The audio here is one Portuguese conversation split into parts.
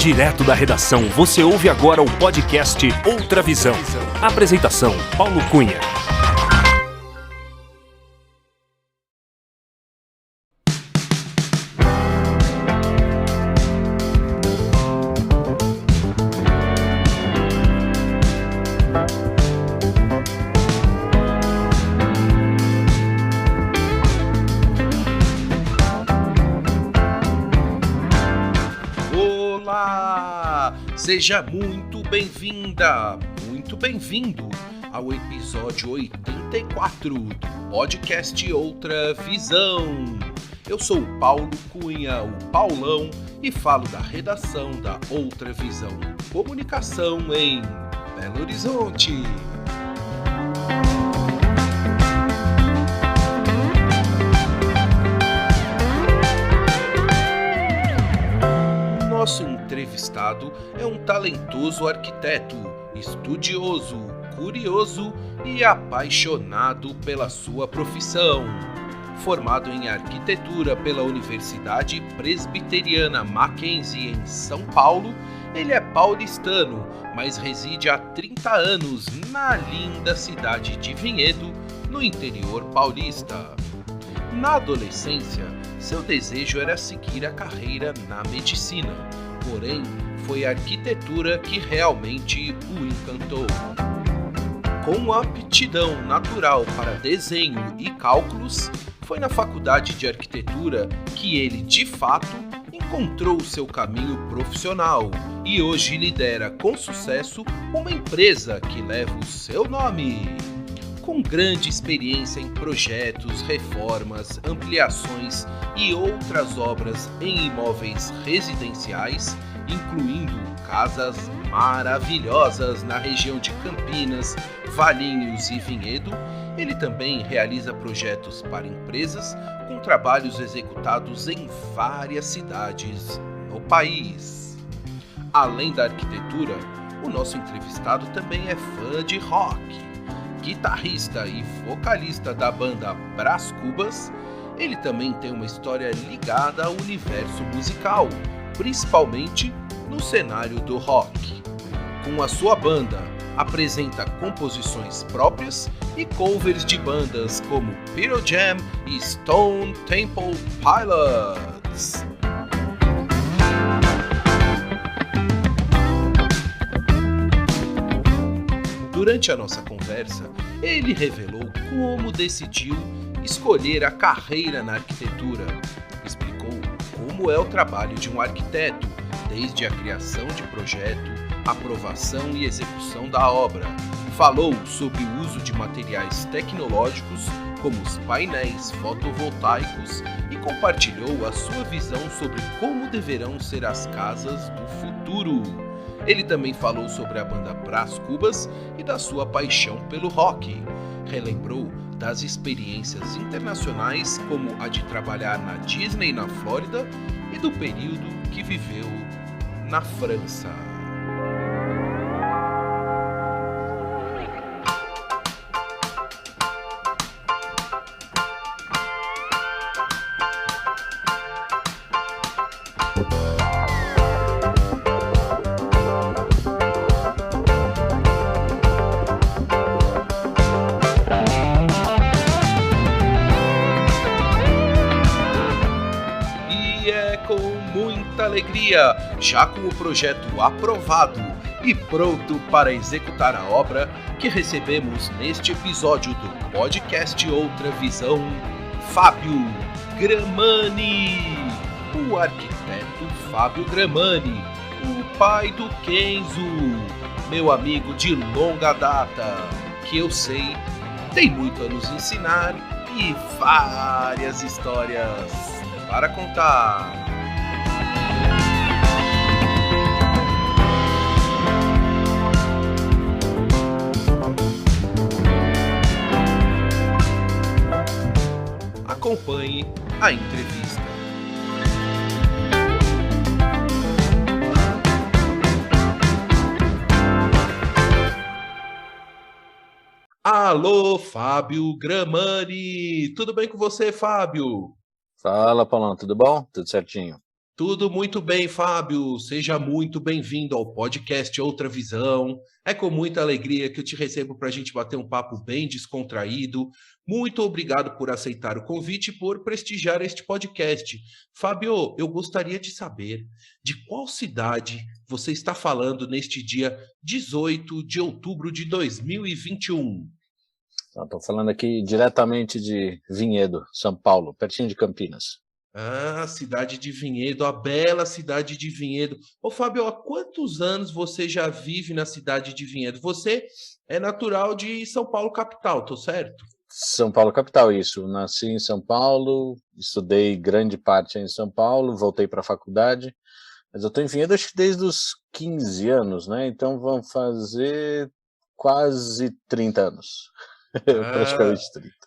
Direto da redação, você ouve agora o podcast Outra Visão. Apresentação, Paulo Cunha. Seja muito bem-vinda, muito bem-vindo ao episódio 84 do podcast Outra Visão. Eu sou o Paulo Cunha, o Paulão, e falo da redação da Outra Visão Comunicação em Belo Horizonte. Nosso entrevistado é um talentoso arquiteto, estudioso, curioso e apaixonado pela sua profissão. Formado em arquitetura pela Universidade Presbiteriana Mackenzie em São Paulo, ele é paulistano, mas reside há 30 anos na linda cidade de Vinhedo, no interior paulista. Na adolescência, seu desejo era seguir a carreira na medicina, porém, foi a arquitetura que realmente o encantou. Com aptidão natural para desenho e cálculos, foi na faculdade de arquitetura que ele, de fato, encontrou seu caminho profissional e hoje lidera com sucesso uma empresa que leva o seu nome. Com grande experiência em projetos, reformas, ampliações e outras obras em imóveis residenciais, incluindo casas maravilhosas na região de Campinas, Valinhos e Vinhedo, ele também realiza projetos para empresas com trabalhos executados em várias cidades no país. Além da arquitetura, o nosso entrevistado também é fã de rock. Guitarrista e vocalista da banda Brás Cubas, ele também tem uma história ligada ao universo musical, principalmente no cenário do rock. Com a sua banda, apresenta composições próprias e covers de bandas como Pearl Jam e Stone Temple Pilots. Durante a nossa conversa, ele revelou como decidiu escolher a carreira na arquitetura. Explicou como é o trabalho de um arquiteto, desde a criação de projeto, aprovação e execução da obra. Falou sobre o uso de materiais tecnológicos, como os painéis fotovoltaicos, e compartilhou a sua visão sobre como deverão ser as casas do futuro. Ele também falou sobre a banda Brás Cubas e da sua paixão pelo rock. Relembrou das experiências internacionais, como a de trabalhar na Disney na Flórida e do período que viveu na França. Alegria, já com o projeto aprovado e pronto para executar a obra, que recebemos neste episódio do podcast Outra Visão, Fábio Gramani, o arquiteto Fábio Gramani, o pai do Kenzo, meu amigo de longa data, que eu sei tem muito a nos ensinar e várias histórias para contar. Acompanhe a entrevista. Alô, Fábio Gramani! Tudo bem com você, Fábio? Fala, Paulão, tudo bom? Tudo certinho. Tudo muito bem, Fábio. Seja muito bem-vindo ao podcast Outra Visão. É com muita alegria que eu te recebo para a gente bater um papo bem descontraído. Muito obrigado por aceitar o convite e por prestigiar este podcast. Fábio, eu gostaria de saber de qual cidade você está falando neste dia 18 de outubro de 2021. Estou falando aqui diretamente de Vinhedo, São Paulo, pertinho de Campinas. Ah, cidade de Vinhedo, a bela cidade de Vinhedo. Ô, Fábio, há quantos anos você já vive na cidade de Vinhedo? Você é natural de São Paulo, capital, tô certo? São Paulo, capital, isso. Nasci em São Paulo, estudei grande parte em São Paulo, voltei para a faculdade, mas eu estou em Vinhedo acho que desde os 15 anos, né? Então vão fazer quase 30 anos. Ah, Praticamente 30.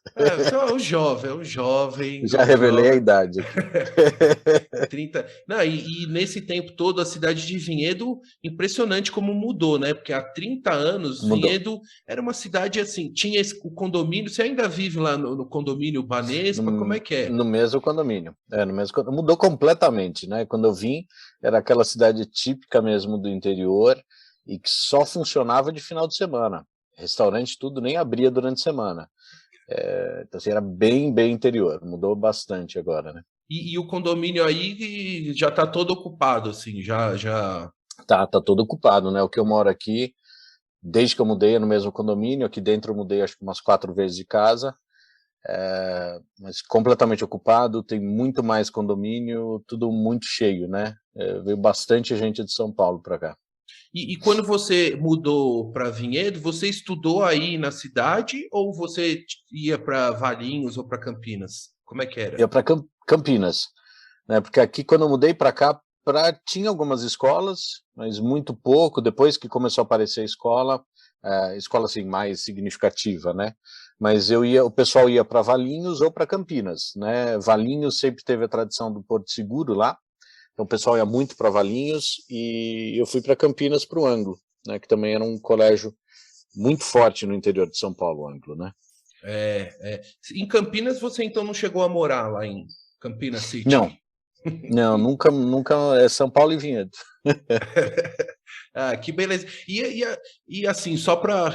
então é um jovem, Já revelei a idade aqui. 30. Não, e nesse tempo todo a cidade de Vinhedo, impressionante como mudou, né? Porque há 30 anos Mudou. Vinhedo era uma cidade assim, tinha o condomínio, você ainda vive lá no condomínio Banespa, como é que é? No mesmo condomínio. Mudou completamente, né? Quando eu vim, era aquela cidade típica mesmo do interior e que só funcionava de final de semana. Restaurante, tudo nem abria durante a semana. Então, assim, era bem interior. Mudou bastante agora, né? E o condomínio aí já está todo ocupado, assim, já. Tá todo ocupado, né? O que eu moro aqui, desde que eu mudei, é no mesmo condomínio. Aqui dentro eu mudei acho que umas 4 vezes de casa. Mas completamente ocupado, tem muito mais condomínio, tudo muito cheio, né? Veio bastante gente de São Paulo para cá. E quando você mudou para Vinhedo, você estudou aí na cidade ou você ia para Valinhos ou para Campinas? Como é que era? Ia para Campinas, né? Porque aqui quando eu mudei para cá, tinha algumas escolas, mas muito pouco. Depois que começou a aparecer a escola assim mais significativa, né? Mas o pessoal ia para Valinhos ou para Campinas, né? Valinhos sempre teve a tradição do Porto Seguro lá, então o pessoal ia muito para Valinhos e eu fui para Campinas para o Anglo, né? Que também era um colégio muito forte no interior de São Paulo, o Anglo, né? Em Campinas você então não chegou a morar lá em Campinas City? Não, nunca é São Paulo e Vinhedo. Ah, que beleza. E assim, só para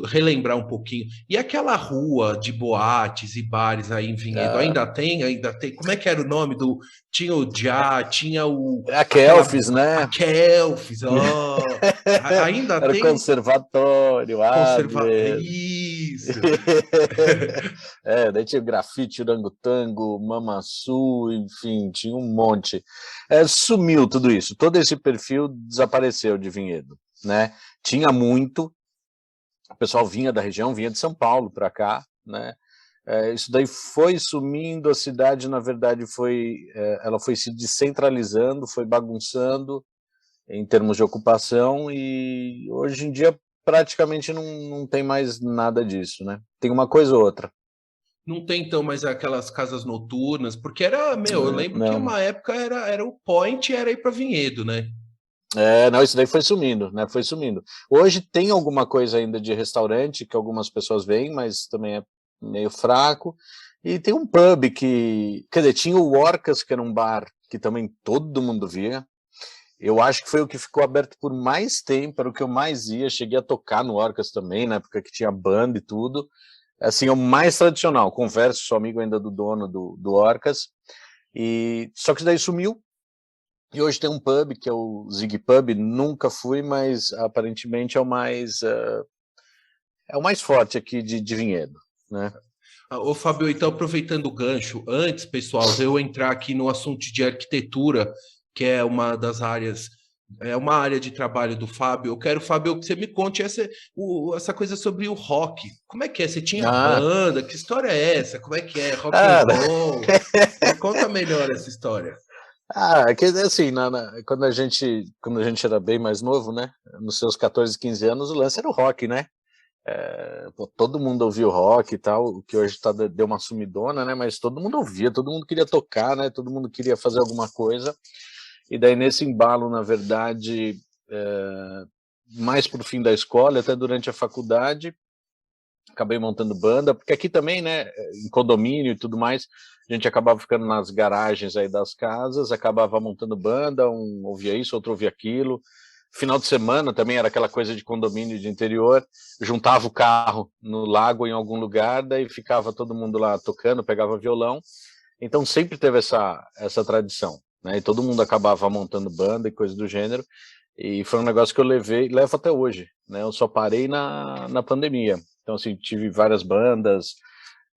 relembrar um pouquinho, e aquela rua de boates e bares aí em Vinhedo, ainda tem? Ainda tem? Como é que era o nome do... Tinha o Já, tinha o... A Kelfis, A né? Kelfis, ainda Era o tem conservatório, Isso. daí tinha o grafite, orangotango, Mamassu, enfim, tinha um monte. Sumiu tudo isso, todo esse perfil desapareceu de Vinhedo, né? Tinha muito, o pessoal vinha da região, vinha de São Paulo para cá, né? Isso daí foi sumindo, a cidade, na verdade, ela foi se descentralizando, foi bagunçando em termos de ocupação e hoje em dia praticamente não tem mais nada disso, né? Tem uma coisa ou outra. Não tem então mais aquelas casas noturnas, porque era, eu lembro que Não. uma época era o point, era ir para Vinhedo, né? Não, isso daí foi sumindo, né? Foi sumindo. Hoje tem alguma coisa ainda de restaurante que algumas pessoas veem, mas também é meio fraco. E tem um pub quer dizer, tinha o Orcas, que era um bar que também todo mundo via. Eu acho que foi o que ficou aberto por mais tempo, era o que eu mais ia. Cheguei a tocar no Orcas também, na época que tinha banda e tudo. Assim, é o mais tradicional. Converso, sou amigo ainda do dono do Orcas. Só que isso daí sumiu. E hoje tem um pub, que é o Zig Pub. Nunca fui, mas aparentemente é o mais forte aqui de Vinhedo, né? Ô, Fábio, então aproveitando o gancho, antes, pessoal, de eu entrar aqui no assunto de arquitetura, que é uma das áreas, é uma área de trabalho do Fábio, eu quero, Fábio, que você me conte essa coisa sobre o rock. Como é que é? Você tinha banda? Que história é essa? Como é que é? Rock and roll? Me conta melhor essa história. Que assim, quando a gente era bem mais novo, né? Nos seus 14, 15 anos, o lance era o rock, né? Todo mundo ouvia o rock e tal, que hoje deu uma sumidona, né? Mas todo mundo ouvia, todo mundo queria tocar, né? Todo mundo queria fazer alguma coisa. E daí nesse embalo, na verdade, mais pro fim da escola, até durante a faculdade, acabei montando banda, porque aqui também, né, em condomínio e tudo mais, a gente acabava ficando nas garagens aí das casas, acabava montando banda, um ouvia isso, outro ouvia aquilo. Final de semana também era aquela coisa de condomínio de interior, juntava o carro no lago em algum lugar, daí ficava todo mundo lá tocando, pegava violão. Então sempre teve essa tradição, né? E todo mundo acabava montando banda e coisa do gênero. E foi um negócio que eu levo até hoje, né? Eu só parei na pandemia. Então, assim, tive várias bandas,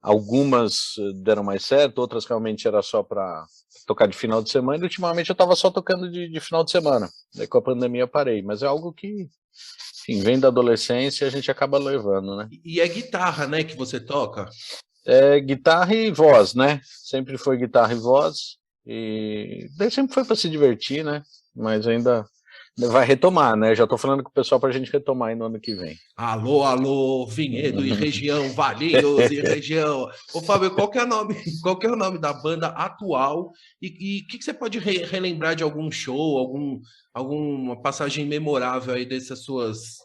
algumas deram mais certo, outras realmente era só para tocar de final de semana, e ultimamente eu estava só tocando de final de semana. Daí com a pandemia eu parei, mas é algo que, enfim, vem da adolescência e a gente acaba levando, né? E é guitarra, né, que você toca? É guitarra e voz, né? Sempre foi guitarra e voz, e daí sempre foi para se divertir, né? Mas ainda vai retomar, né? Já tô falando com o pessoal para a gente retomar aí no ano que vem. Alô, alô, Vinhedo e região, Valinhos e região. Ô, Fábio, qual que é o nome da banda atual? E o que você pode relembrar de algum show, alguma passagem memorável aí dessas suas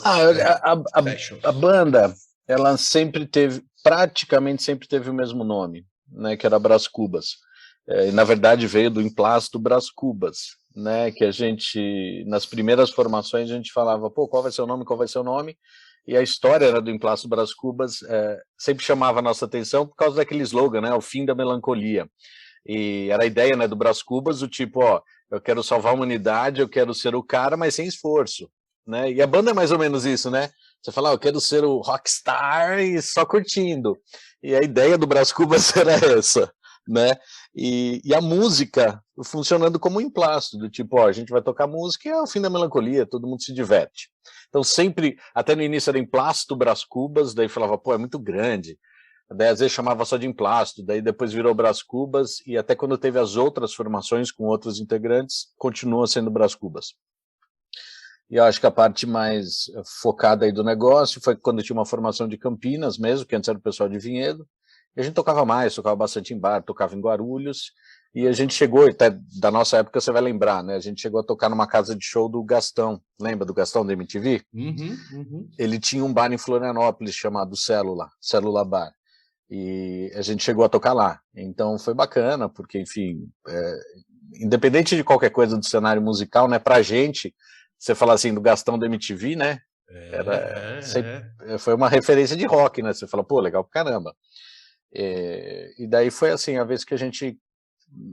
Ah, sessions? a banda, ela sempre teve, praticamente sempre teve o mesmo nome, né? Que era Brás Cubas. E na verdade veio do emplasto Brás Cubas, né? Que a gente, nas primeiras formações, a gente falava, pô, qual vai ser o nome, qual vai ser o nome? E a história era do emplasto Brás Cubas, sempre chamava a nossa atenção por causa daquele slogan, né? O fim da melancolia. E era a ideia, né, do Brás Cubas, o tipo, ó, eu quero salvar a humanidade, eu quero ser o cara, mas sem esforço, né? E a banda é mais ou menos isso, né? Você fala, eu quero ser o rockstar e só curtindo. E a ideia do Brás Cubas era essa, né? E a música funcionando como um emplasto, do tipo, ó, a gente vai tocar música e é o fim da melancolia, todo mundo se diverte. Então sempre, até no início era emplasto Brás Cubas, daí falava, pô, é muito grande. Daí às vezes chamava só de emplasto, daí depois virou Brás Cubas, e até quando teve as outras formações com outros integrantes, continua sendo Brás Cubas. E eu acho que a parte mais focada aí do negócio foi quando tinha uma formação de Campinas mesmo, que antes era o pessoal de Vinhedo, e a gente tocava mais, tocava bastante em bar, tocava em Guarulhos, e a gente chegou, até da nossa época você vai lembrar, né? A gente chegou a tocar numa casa de show do Gastão, lembra do Gastão da MTV? Uhum. Ele tinha um bar em Florianópolis chamado Célula Bar. E a gente chegou a tocar lá. Então foi bacana, porque, enfim, independente de qualquer coisa do cenário musical, né, pra gente, você fala assim, do Gastão do MTV, né, foi uma referência de rock, né, você fala, pô, legal pra caramba. E daí foi assim, a vez que a gente,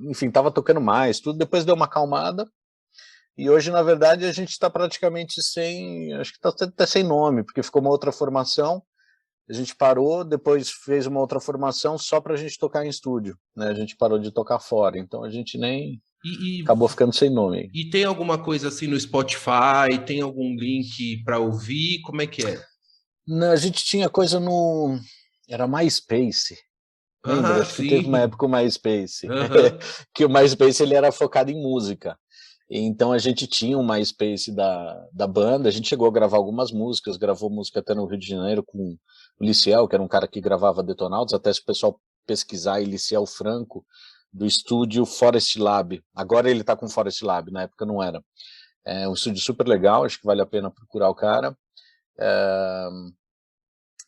enfim, tava tocando mais, tudo, depois deu uma acalmada, e hoje, na verdade, a gente tá praticamente sem, acho que tá até sem nome, porque ficou uma outra formação. A gente parou, depois fez uma outra formação só para a gente tocar em estúdio, né? A gente parou de tocar fora, então a gente nem E, acabou ficando sem nome. e tem alguma coisa assim no Spotify? Tem algum link para ouvir? Como é que é? Não, a gente tinha coisa no... Era MySpace. Lembra? Ah, Acho que teve uma sim. época o MySpace. Aham. Que o MySpace ele era focado em música. Então a gente tinha um MySpace da banda, a gente chegou a gravar algumas músicas, gravou música até no Rio de Janeiro com o Liciel, que era um cara que gravava Detonautas, até se o pessoal pesquisar, Liciel Franco, do estúdio Forest Lab. Agora ele tá com Forest Lab, na época não era. É um estúdio super legal, acho que vale a pena procurar o cara.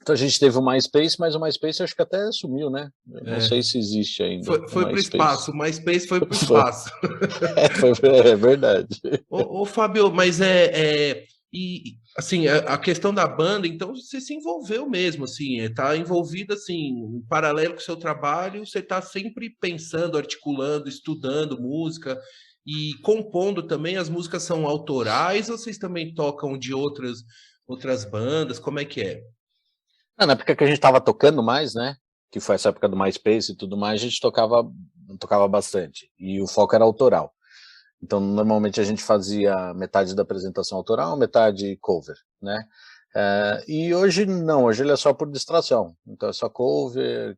Então a gente teve o MySpace, mas o MySpace acho que até sumiu, né? Não sei se existe ainda o Foi para o MySpace. espaço, o MySpace foi para o Foi, espaço. é verdade. Ô, Fábio, mas e assim, a questão da banda, então você se envolveu mesmo, assim, tá envolvido assim, em paralelo com o seu trabalho, você tá sempre pensando, articulando, estudando música e compondo também. As músicas são autorais ou vocês também tocam de outras bandas? Como é que é? Na época que a gente estava tocando mais, né? Que foi essa época do MySpace e tudo mais, a gente tocava bastante. E o foco era autoral. Então, normalmente a gente fazia metade da apresentação autoral, metade cover, né? E hoje não, hoje ele é só por distração. Então é só cover,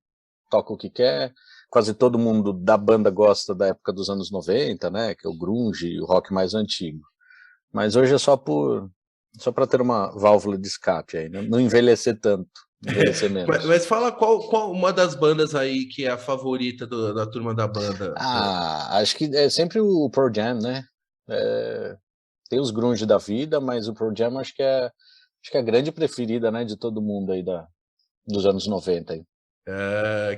toca o que quer. Quase todo mundo da banda gosta da época dos anos 90, né? Que é o grunge e o rock mais antigo. Mas hoje é só para ter uma válvula de escape aí, né? Não envelhecer tanto, envelhecer menos. Mas fala qual uma das bandas aí que é a favorita da turma da banda? Acho que é sempre o Pearl Jam, né? Tem os grunge da vida, mas o Pearl Jam acho que é acho que é a grande preferida, né, de todo mundo aí dos anos 90. Aí.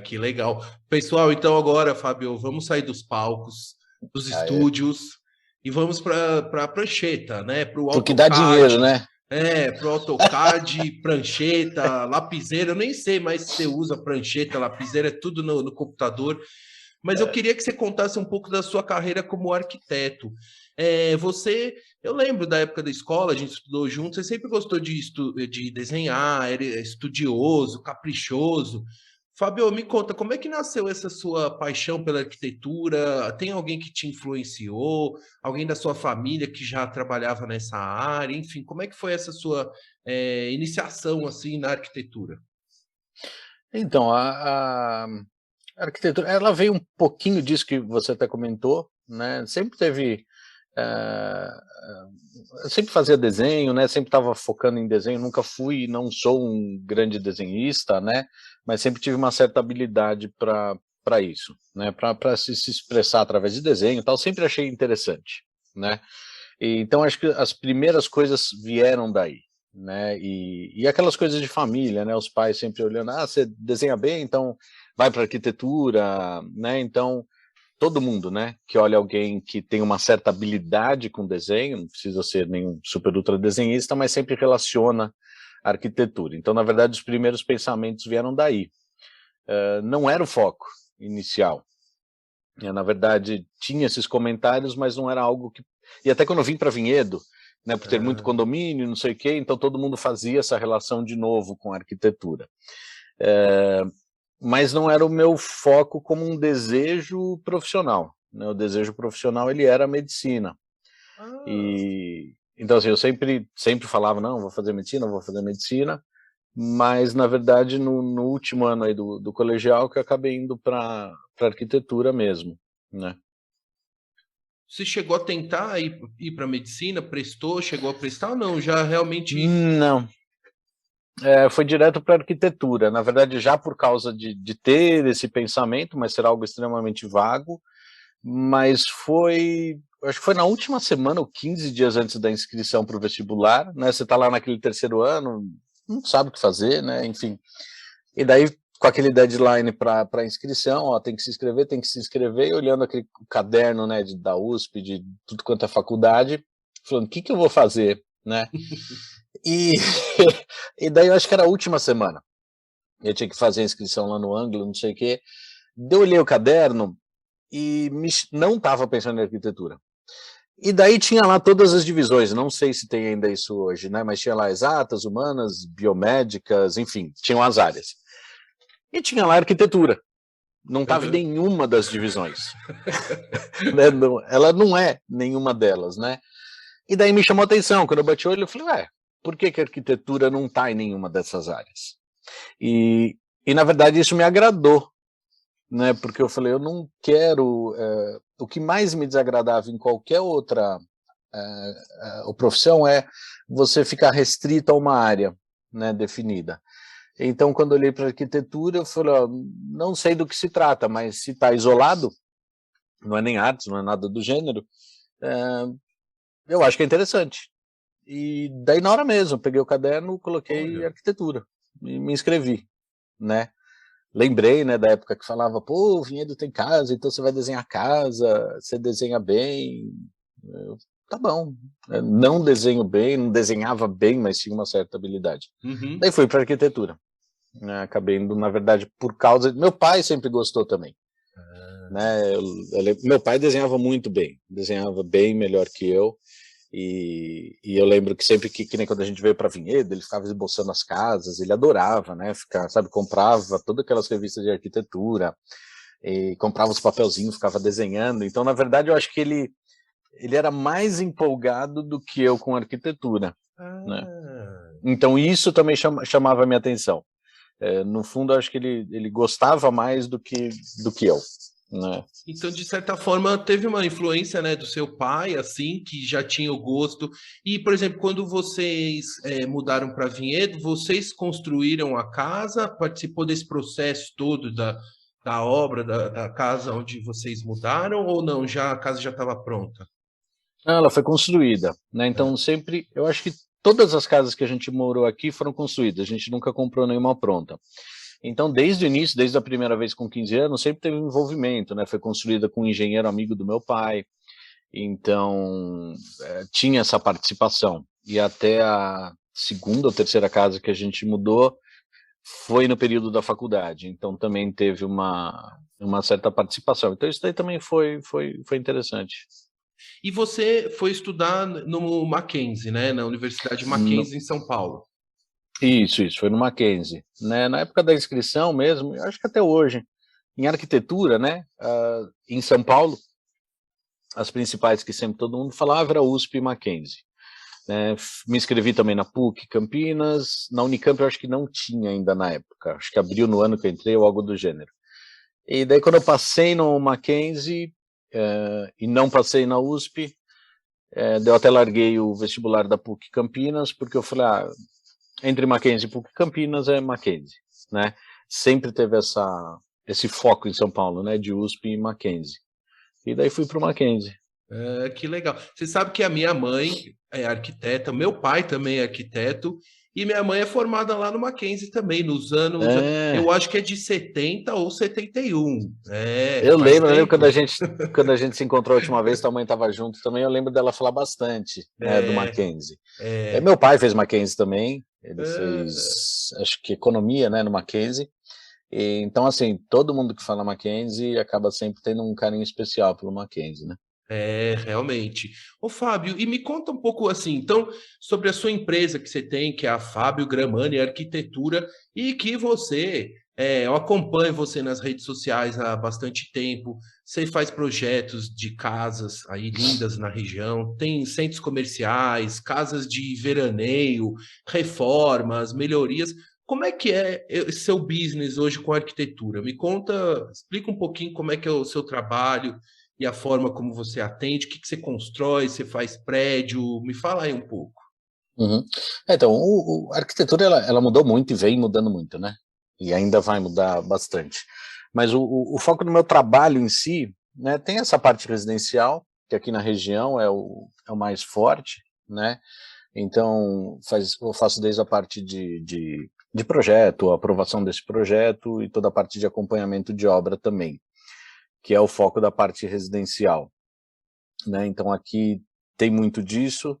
Que legal. Pessoal, então agora, Fábio, vamos sair dos palcos, dos estúdios e vamos para a prancheta, né? Para o Porque dá dinheiro, AutoCAD. né? Para o AutoCAD, prancheta, lapiseira. Eu nem sei mais se você usa prancheta, lapiseira, é tudo no computador. Mas eu queria que você contasse um pouco da sua carreira como arquiteto. Eu lembro da época da escola, a gente estudou juntos, você sempre gostou de desenhar, era estudioso, caprichoso. Fábio, me conta, como é que nasceu essa sua paixão pela arquitetura? Tem alguém que te influenciou? Alguém da sua família que já trabalhava nessa área? Enfim, como é que foi essa sua iniciação assim na arquitetura? Então, a arquitetura, ela veio um pouquinho disso que você até comentou, né? Sempre teve, eu sempre fazia desenho, né? Sempre estava focando em desenho. Nunca fui, não sou um grande desenhista, né? Mas sempre tive uma certa habilidade para isso, né? Para se expressar através de desenho, e tal. Sempre achei interessante, né? Então acho que as primeiras coisas vieram daí, né? E aquelas coisas de família, né? Os pais sempre olhando, você desenha bem, então vai para arquitetura, né? Então todo mundo, né? Que olha alguém que tem uma certa habilidade com desenho, não precisa ser nenhum super ultra desenhista, mas sempre relaciona a arquitetura. Então, na verdade, os primeiros pensamentos vieram daí. Não era o foco inicial. Na verdade, tinha esses comentários, mas não era algo que... E até quando eu vim para Vinhedo, né, por ter muito condomínio, não sei o quê, então todo mundo fazia essa relação de novo com a arquitetura. Mas não era o meu foco como um desejo profissional, né? O desejo profissional, ele era a medicina. Então, assim, eu sempre falava, não, vou fazer medicina, mas, na verdade, no último ano aí do colegial, que eu acabei indo para arquitetura mesmo, né? Você chegou a tentar ir para medicina, chegou a prestar ou não? Já realmente... Não. Foi direto para arquitetura, na verdade, já por causa de ter esse pensamento, mas ser algo extremamente vago, mas acho que foi na última semana, ou 15 dias antes da inscrição para o vestibular, né? Você está lá naquele terceiro ano, não sabe o que fazer, né? Enfim. E daí, com aquele deadline para inscrição, tem que se inscrever, e olhando aquele caderno, né, da USP, de tudo quanto é faculdade, falando, o que eu vou fazer, né? E, e daí eu acho que era a última semana. Eu tinha que fazer a inscrição lá no ângulo, não sei o quê. Eu olhei o caderno e não estava pensando em arquitetura. E daí tinha lá todas as divisões, não sei se tem ainda isso hoje, né? Mas tinha lá exatas, humanas, biomédicas, enfim, tinham as áreas. E tinha lá arquitetura. Não estava em nenhuma das divisões. Né? Ela não é nenhuma delas, né? E daí me chamou a atenção, quando eu bati o olho, eu falei, por que a arquitetura não está em nenhuma dessas áreas? E na verdade isso me agradou, né? Porque eu falei, eu não quero... o que mais me desagradava em qualquer outra profissão é você ficar restrito a uma área, né, definida. Então, quando eu olhei para a arquitetura, eu falei, não sei do que se trata, mas se está isolado, não é nem artes, não é nada do gênero, eu acho que é interessante. E daí, na hora mesmo, peguei o caderno, coloquei arquitetura e me inscrevi, né? Lembrei, né, da época que falava, pô, Vinhedo tem casa, então você vai desenhar casa, você desenha bem. Tá bom. Não desenho bem, não desenhava bem, mas tinha uma certa habilidade. Daí fui para arquitetura. Acabei indo, na verdade, por causa... Meu pai sempre gostou também. Né? Meu pai desenhava muito bem, desenhava bem melhor que eu. E eu lembro que sempre que nem quando a gente veio para Vinhedo, ele ficava esboçando as casas, ele adorava, né, ficar, sabe, comprava todas aquelas revistas de arquitetura, e comprava os papelzinhos, ficava desenhando. Então, na verdade, eu acho que ele era mais empolgado do que eu com arquitetura, né? Então, isso também chamava a minha atenção. No fundo, eu acho que ele gostava mais do que eu. Né? Então, de certa forma, teve uma influência, né, do seu pai, assim, que já tinha o gosto. E, por exemplo, quando vocês mudaram para Vinhedo, vocês construíram a casa, participou desse processo todo da obra, da casa onde vocês mudaram, ou não? A casa já estava pronta? Ela foi construída, né? Então, sempre, eu acho que todas as casas que a gente morou aqui foram construídas, a gente nunca comprou nenhuma pronta. Então, desde o início, desde a primeira vez com 15 anos, sempre teve um envolvimento, né? Foi construída com um engenheiro amigo do meu pai, então tinha essa participação. E até a segunda ou terceira casa que a gente mudou foi no período da faculdade, então também teve uma certa participação. Então isso daí também foi interessante. E você foi estudar no Mackenzie, né? Na Universidade No, Mackenzie, em São Paulo. isso, foi no Mackenzie. Né? Na época da inscrição mesmo, eu acho que até hoje, em arquitetura, né? Em São Paulo, as principais que sempre todo mundo falava era USP e Mackenzie. Me inscrevi também na PUC Campinas, na Unicamp eu acho que não tinha ainda na época, acho que abriu no ano que eu entrei ou algo do gênero. E daí quando eu passei no Mackenzie e não passei na USP, eu até larguei o vestibular da PUC Campinas, porque eu falei, entre Mackenzie e PUC Campinas é Mackenzie, né? Sempre teve esse foco em São Paulo, né, de USP e Mackenzie. E daí fui para o Mackenzie. Que legal. Você sabe que a minha mãe é arquiteta, meu pai também é arquiteto, e minha mãe é formada lá no Mackenzie também, nos anos, eu acho que é de 70 ou 71. Eu Faz lembro tempo. quando a gente se encontrou a última vez, tua mãe estava junto também, eu lembro dela falar bastante, né, do Mackenzie. Meu pai fez Mackenzie também, ele fez, acho que economia, né, no Mackenzie. Então, assim, todo mundo que fala Mackenzie acaba sempre tendo um carinho especial pelo Mackenzie, né? Realmente. Ô, Fábio, e me conta um pouco assim, então, sobre a sua empresa que você tem, que é a Fábio Gramani Arquitetura, e que eu acompanho você nas redes sociais há bastante tempo, você faz projetos de casas aí lindas na região, tem centros comerciais, casas de veraneio, reformas, melhorias. Como é que é seu business hoje com arquitetura? Me conta, explica um pouquinho como é que é o seu trabalho e a forma como você atende, o que você constrói, você faz prédio, me fala aí um pouco. Uhum. Então, a arquitetura ela mudou muito e vem mudando muito, né? E ainda vai mudar bastante. Mas o foco do meu trabalho em si, né, tem essa parte residencial, que aqui na região é o mais forte, né? Então, eu faço desde a parte de projeto, a aprovação desse projeto e toda a parte de acompanhamento de obra também, que é o foco da parte residencial, né? Então aqui tem muito disso.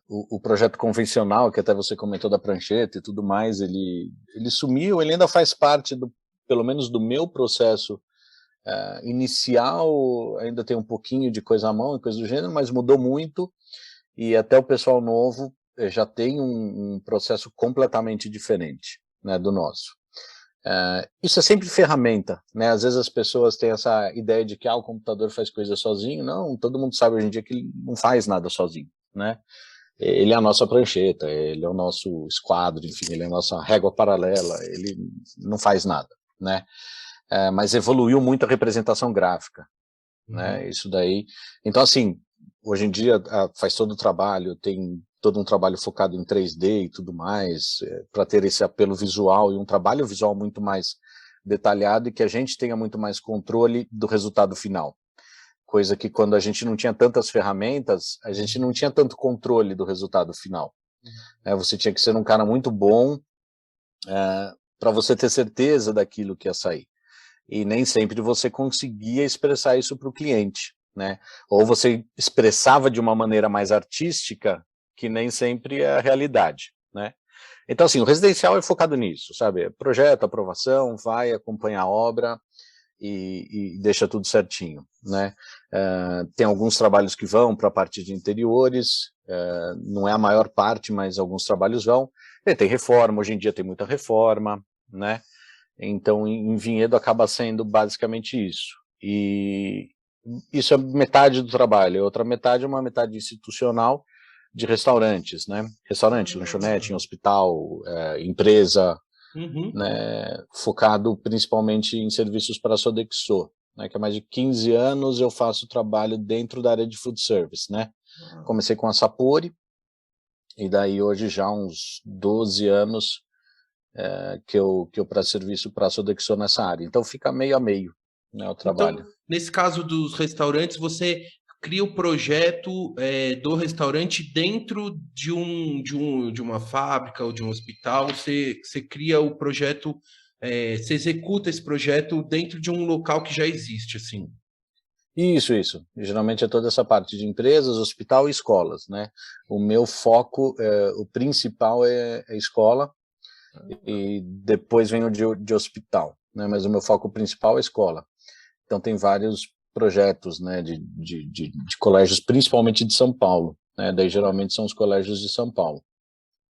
O projeto convencional, que até você comentou da prancheta e tudo mais, ele sumiu, ele ainda faz parte pelo menos do meu processo inicial, ainda tem um pouquinho de coisa à mão e coisa do gênero, mas mudou muito, e até o pessoal novo já tem um processo completamente diferente, né, do nosso. Isso é sempre ferramenta, né? Às vezes as pessoas têm essa ideia de que o computador faz coisa sozinho. Não, todo mundo sabe hoje em dia que ele não faz nada sozinho, né? Ele é a nossa prancheta, ele é o nosso esquadro, enfim, ele é a nossa régua paralela, ele não faz nada, né? Mas evoluiu muito a representação gráfica, né? Isso daí. Então, assim, hoje em dia faz todo o trabalho, tem todo um trabalho focado em 3D e tudo mais, para ter esse apelo visual e um trabalho visual muito mais detalhado e que a gente tenha muito mais controle do resultado final. Coisa que quando a gente não tinha tantas ferramentas, a gente não tinha tanto controle do resultado final. Você tinha que ser um cara muito bom para você ter certeza daquilo que ia sair. E nem sempre você conseguia expressar isso para o cliente, né? Ou você expressava de uma maneira mais artística, que nem sempre é a realidade, né? Então, assim, o residencial é focado nisso, sabe? Projeto, aprovação, vai acompanhar a obra e deixa tudo certinho, né? Tem alguns trabalhos que vão para a parte de interiores, não é a maior parte, mas alguns trabalhos vão. E tem reforma, hoje em dia tem muita reforma, né? Então, em Vinhedo acaba sendo basicamente isso. E isso é metade do trabalho. A outra metade é uma metade institucional de restaurantes, né? Restaurante, lanchonete, em hospital, empresa, né? Focado principalmente em serviços para a Sodexo, né? Que há mais de 15 anos eu faço trabalho dentro da área de food service, né? Comecei com a Sapori, e daí hoje já uns 12 anos que eu presto serviço para a Sodexo nessa área. Então fica meio a meio, né, o trabalho. Então, nesse caso dos restaurantes, você cria o projeto do restaurante dentro de uma fábrica ou de um hospital, você cria o projeto, você executa esse projeto dentro de um local que já existe, assim. Isso. Geralmente é toda essa parte de empresas, hospital e escolas, né? O meu foco, o principal é escola, e depois vem o de hospital, né? Mas o meu foco principal é escola. Então tem vários projetos, né, de colégios, principalmente de São Paulo, né? Daí geralmente são os colégios de São Paulo.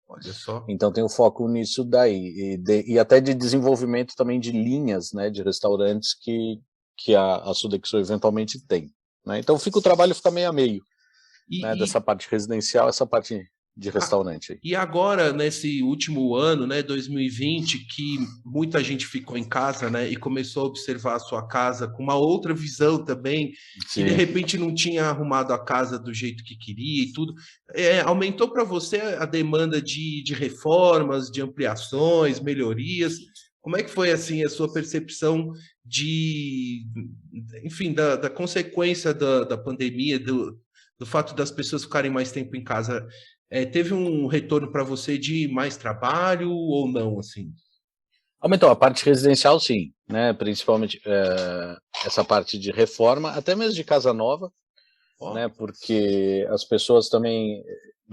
Olha só. Então tem o foco nisso daí, e até de desenvolvimento também de linhas, né, de restaurantes que a Sodexo eventualmente tem, né? Então o trabalho fica meio a meio, né, E, dessa parte residencial, essa parte de Ah, restaurante aí. e agora, nesse último ano, né, 2020, que muita gente ficou em casa, né, e começou a observar a sua casa com uma outra visão também, e de Sim. repente não tinha arrumado a casa do jeito que queria e tudo, aumentou para você a demanda de reformas, de ampliações, melhorias? Como é que foi, assim, a sua percepção de, enfim, da consequência da pandemia, do fato das pessoas ficarem mais tempo em casa? Teve um retorno para você de mais trabalho ou não, assim? Aumentou a parte residencial, sim, né, principalmente essa parte de reforma, até mesmo de casa nova, Ó, né, porque as pessoas também,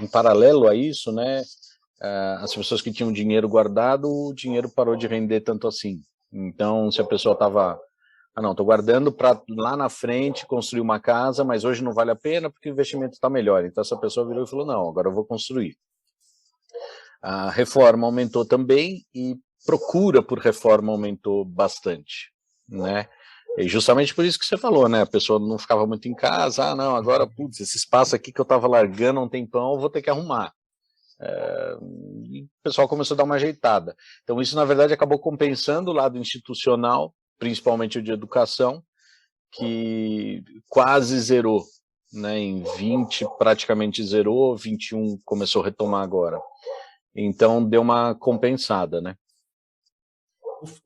em paralelo a isso, né, as pessoas que tinham dinheiro guardado, o dinheiro parou de render tanto assim. Então, se a pessoa estava, não, estou guardando para lá na frente construir uma casa, mas hoje não vale a pena porque o investimento está melhor. Então, essa pessoa virou e falou, não, agora eu vou construir. A reforma aumentou também e procura por reforma aumentou bastante, né? E justamente por isso que você falou, né? A pessoa não ficava muito em casa, não, agora, putz, esse espaço aqui que eu estava largando há um tempão, eu vou ter que arrumar. E o pessoal começou a dar uma ajeitada. Então, isso, na verdade, acabou compensando o lado institucional, principalmente o de educação, que quase zerou, né? Em 20 praticamente zerou, 21 começou a retomar agora. Então, deu uma compensada, né?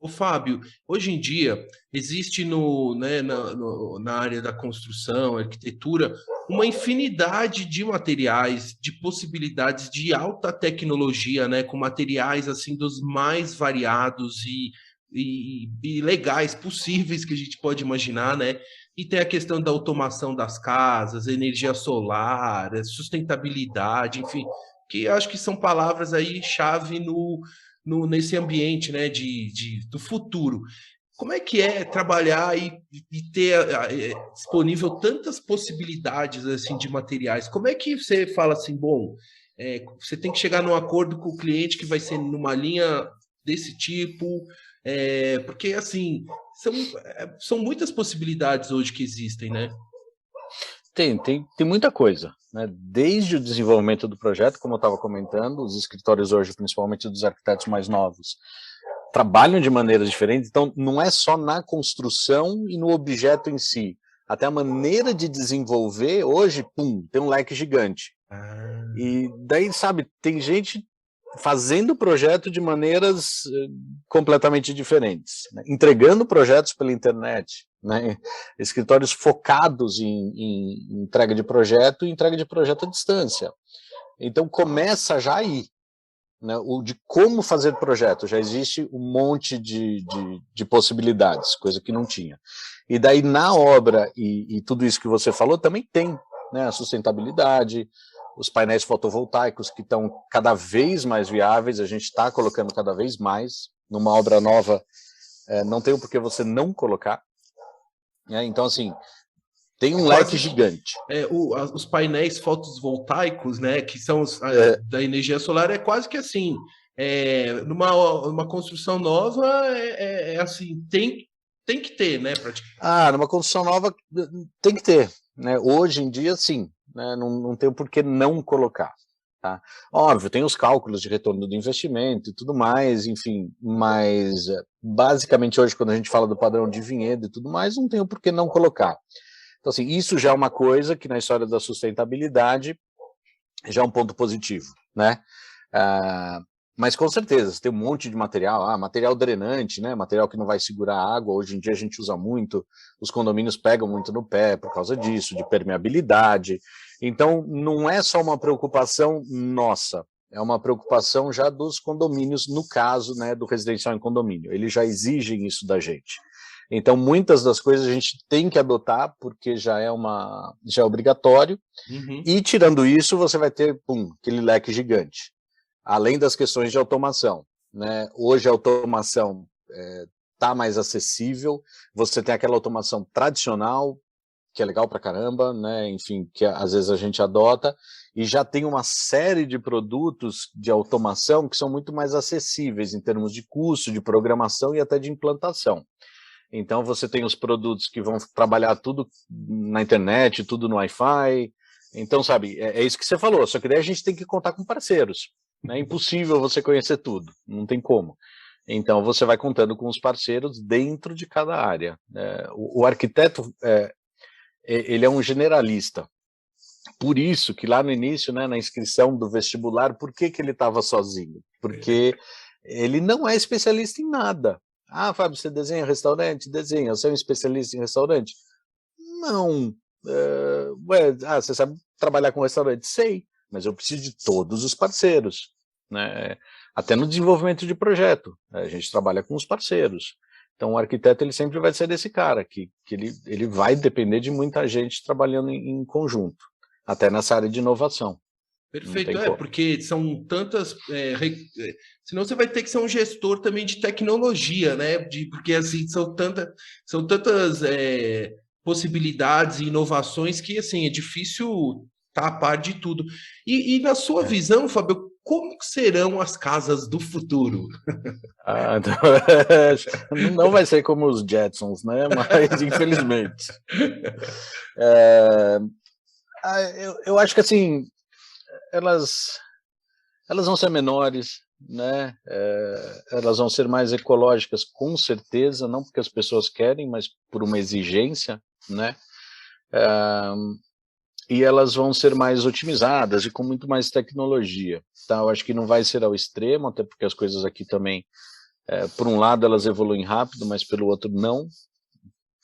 o Fábio, hoje em dia existe no, né, na área da construção, arquitetura, uma infinidade de materiais, de possibilidades de alta tecnologia, né, com materiais assim dos mais variados e legais possíveis que a gente pode imaginar, né? E tem a questão da automação das casas, energia solar, sustentabilidade, enfim, que acho que são palavras aí chave nesse ambiente, né, do futuro. Como é que é trabalhar e ter disponível tantas possibilidades assim de materiais? Como é que você fala assim, bom, você tem que chegar num acordo com o cliente que vai ser numa linha desse tipo, porque assim são muitas possibilidades hoje que existem, né? Tem muita coisa, né? Desde o desenvolvimento do projeto, como eu estava comentando, os escritórios hoje, principalmente dos arquitetos mais novos, trabalham de maneiras diferentes, então não é só na construção e no objeto em si, até a maneira de desenvolver, hoje, pum, tem um leque gigante. Ah, E daí, sabe, tem gente fazendo projeto de maneiras completamente diferentes, né? Entregando projetos pela internet, né? Escritórios focados em entrega de projeto e entrega de projeto à distância. Então começa já aí, né? O de como fazer projeto, já existe um monte de possibilidades, coisa que não tinha. E daí na obra, e tudo isso que você falou, também tem, né? A sustentabilidade, os painéis fotovoltaicos que estão cada vez mais viáveis, a gente está colocando cada vez mais, numa obra nova, não tem o porquê você não colocar, né? Então, assim, tem um leque quase gigante. os painéis fotovoltaicos, né, que são da energia solar, é quase que assim, numa construção nova, assim, tem que ter, né, praticamente. Numa construção nova tem que ter, né? Hoje em dia, sim, né? Não tem por que não colocar. Tá? Óbvio, tem os cálculos de retorno do investimento e tudo mais, enfim, mas basicamente hoje, quando a gente fala do padrão de vinhedo e tudo mais, não tem o por que não colocar. Então, assim, isso já é uma coisa que na história da sustentabilidade já é um ponto positivo, né? Mas com certeza, você tem um monte de material, material drenante, né? Material que não vai segurar água. Hoje em dia a gente usa muito, os condomínios pegam muito no pé por causa disso, de permeabilidade. Então, não é só uma preocupação nossa, é uma preocupação já dos condomínios, no caso, né, do residencial em condomínio. Eles já exigem isso da gente. Então, muitas das coisas a gente tem que adotar, porque já é obrigatório. E tirando isso, você vai ter, aquele leque gigante. Além das questões de automação, né? Hoje a automação está mais acessível, você tem aquela automação tradicional, que é legal pra caramba, né? Enfim, que às vezes a gente adota, e já tem uma série de produtos de automação que são muito mais acessíveis em termos de custo, de programação e até de implantação. Então você tem os produtos que vão trabalhar tudo na internet, tudo no Wi-Fi. Então, sabe, é isso que você falou, só que daí a gente tem que contar com parceiros. É impossível você conhecer tudo, não tem como. Então, você vai contando com os parceiros dentro de cada área. O arquiteto, ele é um generalista. Por isso que lá no início, né, na inscrição do vestibular, por que ele estava sozinho? Porque ele não é especialista em nada. Fábio, você desenha restaurante? Desenha. Você é um especialista em restaurante? Não. Você sabe trabalhar com restaurante? Sei. Mas eu preciso de todos os parceiros, né? Até no desenvolvimento de projeto, a gente trabalha com os parceiros. Então o arquiteto ele sempre vai ser desse cara, que ele vai depender de muita gente trabalhando em conjunto, até nessa área de inovação. Perfeito, porque são tantas... senão você vai ter que ser um gestor também de tecnologia, né? Porque assim, são tantas possibilidades e inovações que assim, é difícil estar a par de tudo. E na sua visão, Fábio, como serão as casas do futuro? Não vai ser como os Jetsons, né? Mas infelizmente. Eu acho que assim, elas vão ser menores, né? Elas vão ser mais ecológicas, com certeza, não porque as pessoas querem, mas por uma exigência, né? E elas vão ser mais otimizadas e com muito mais tecnologia. Tá? Eu acho que não vai ser ao extremo, até porque as coisas aqui também, por um lado elas evoluem rápido, mas pelo outro não,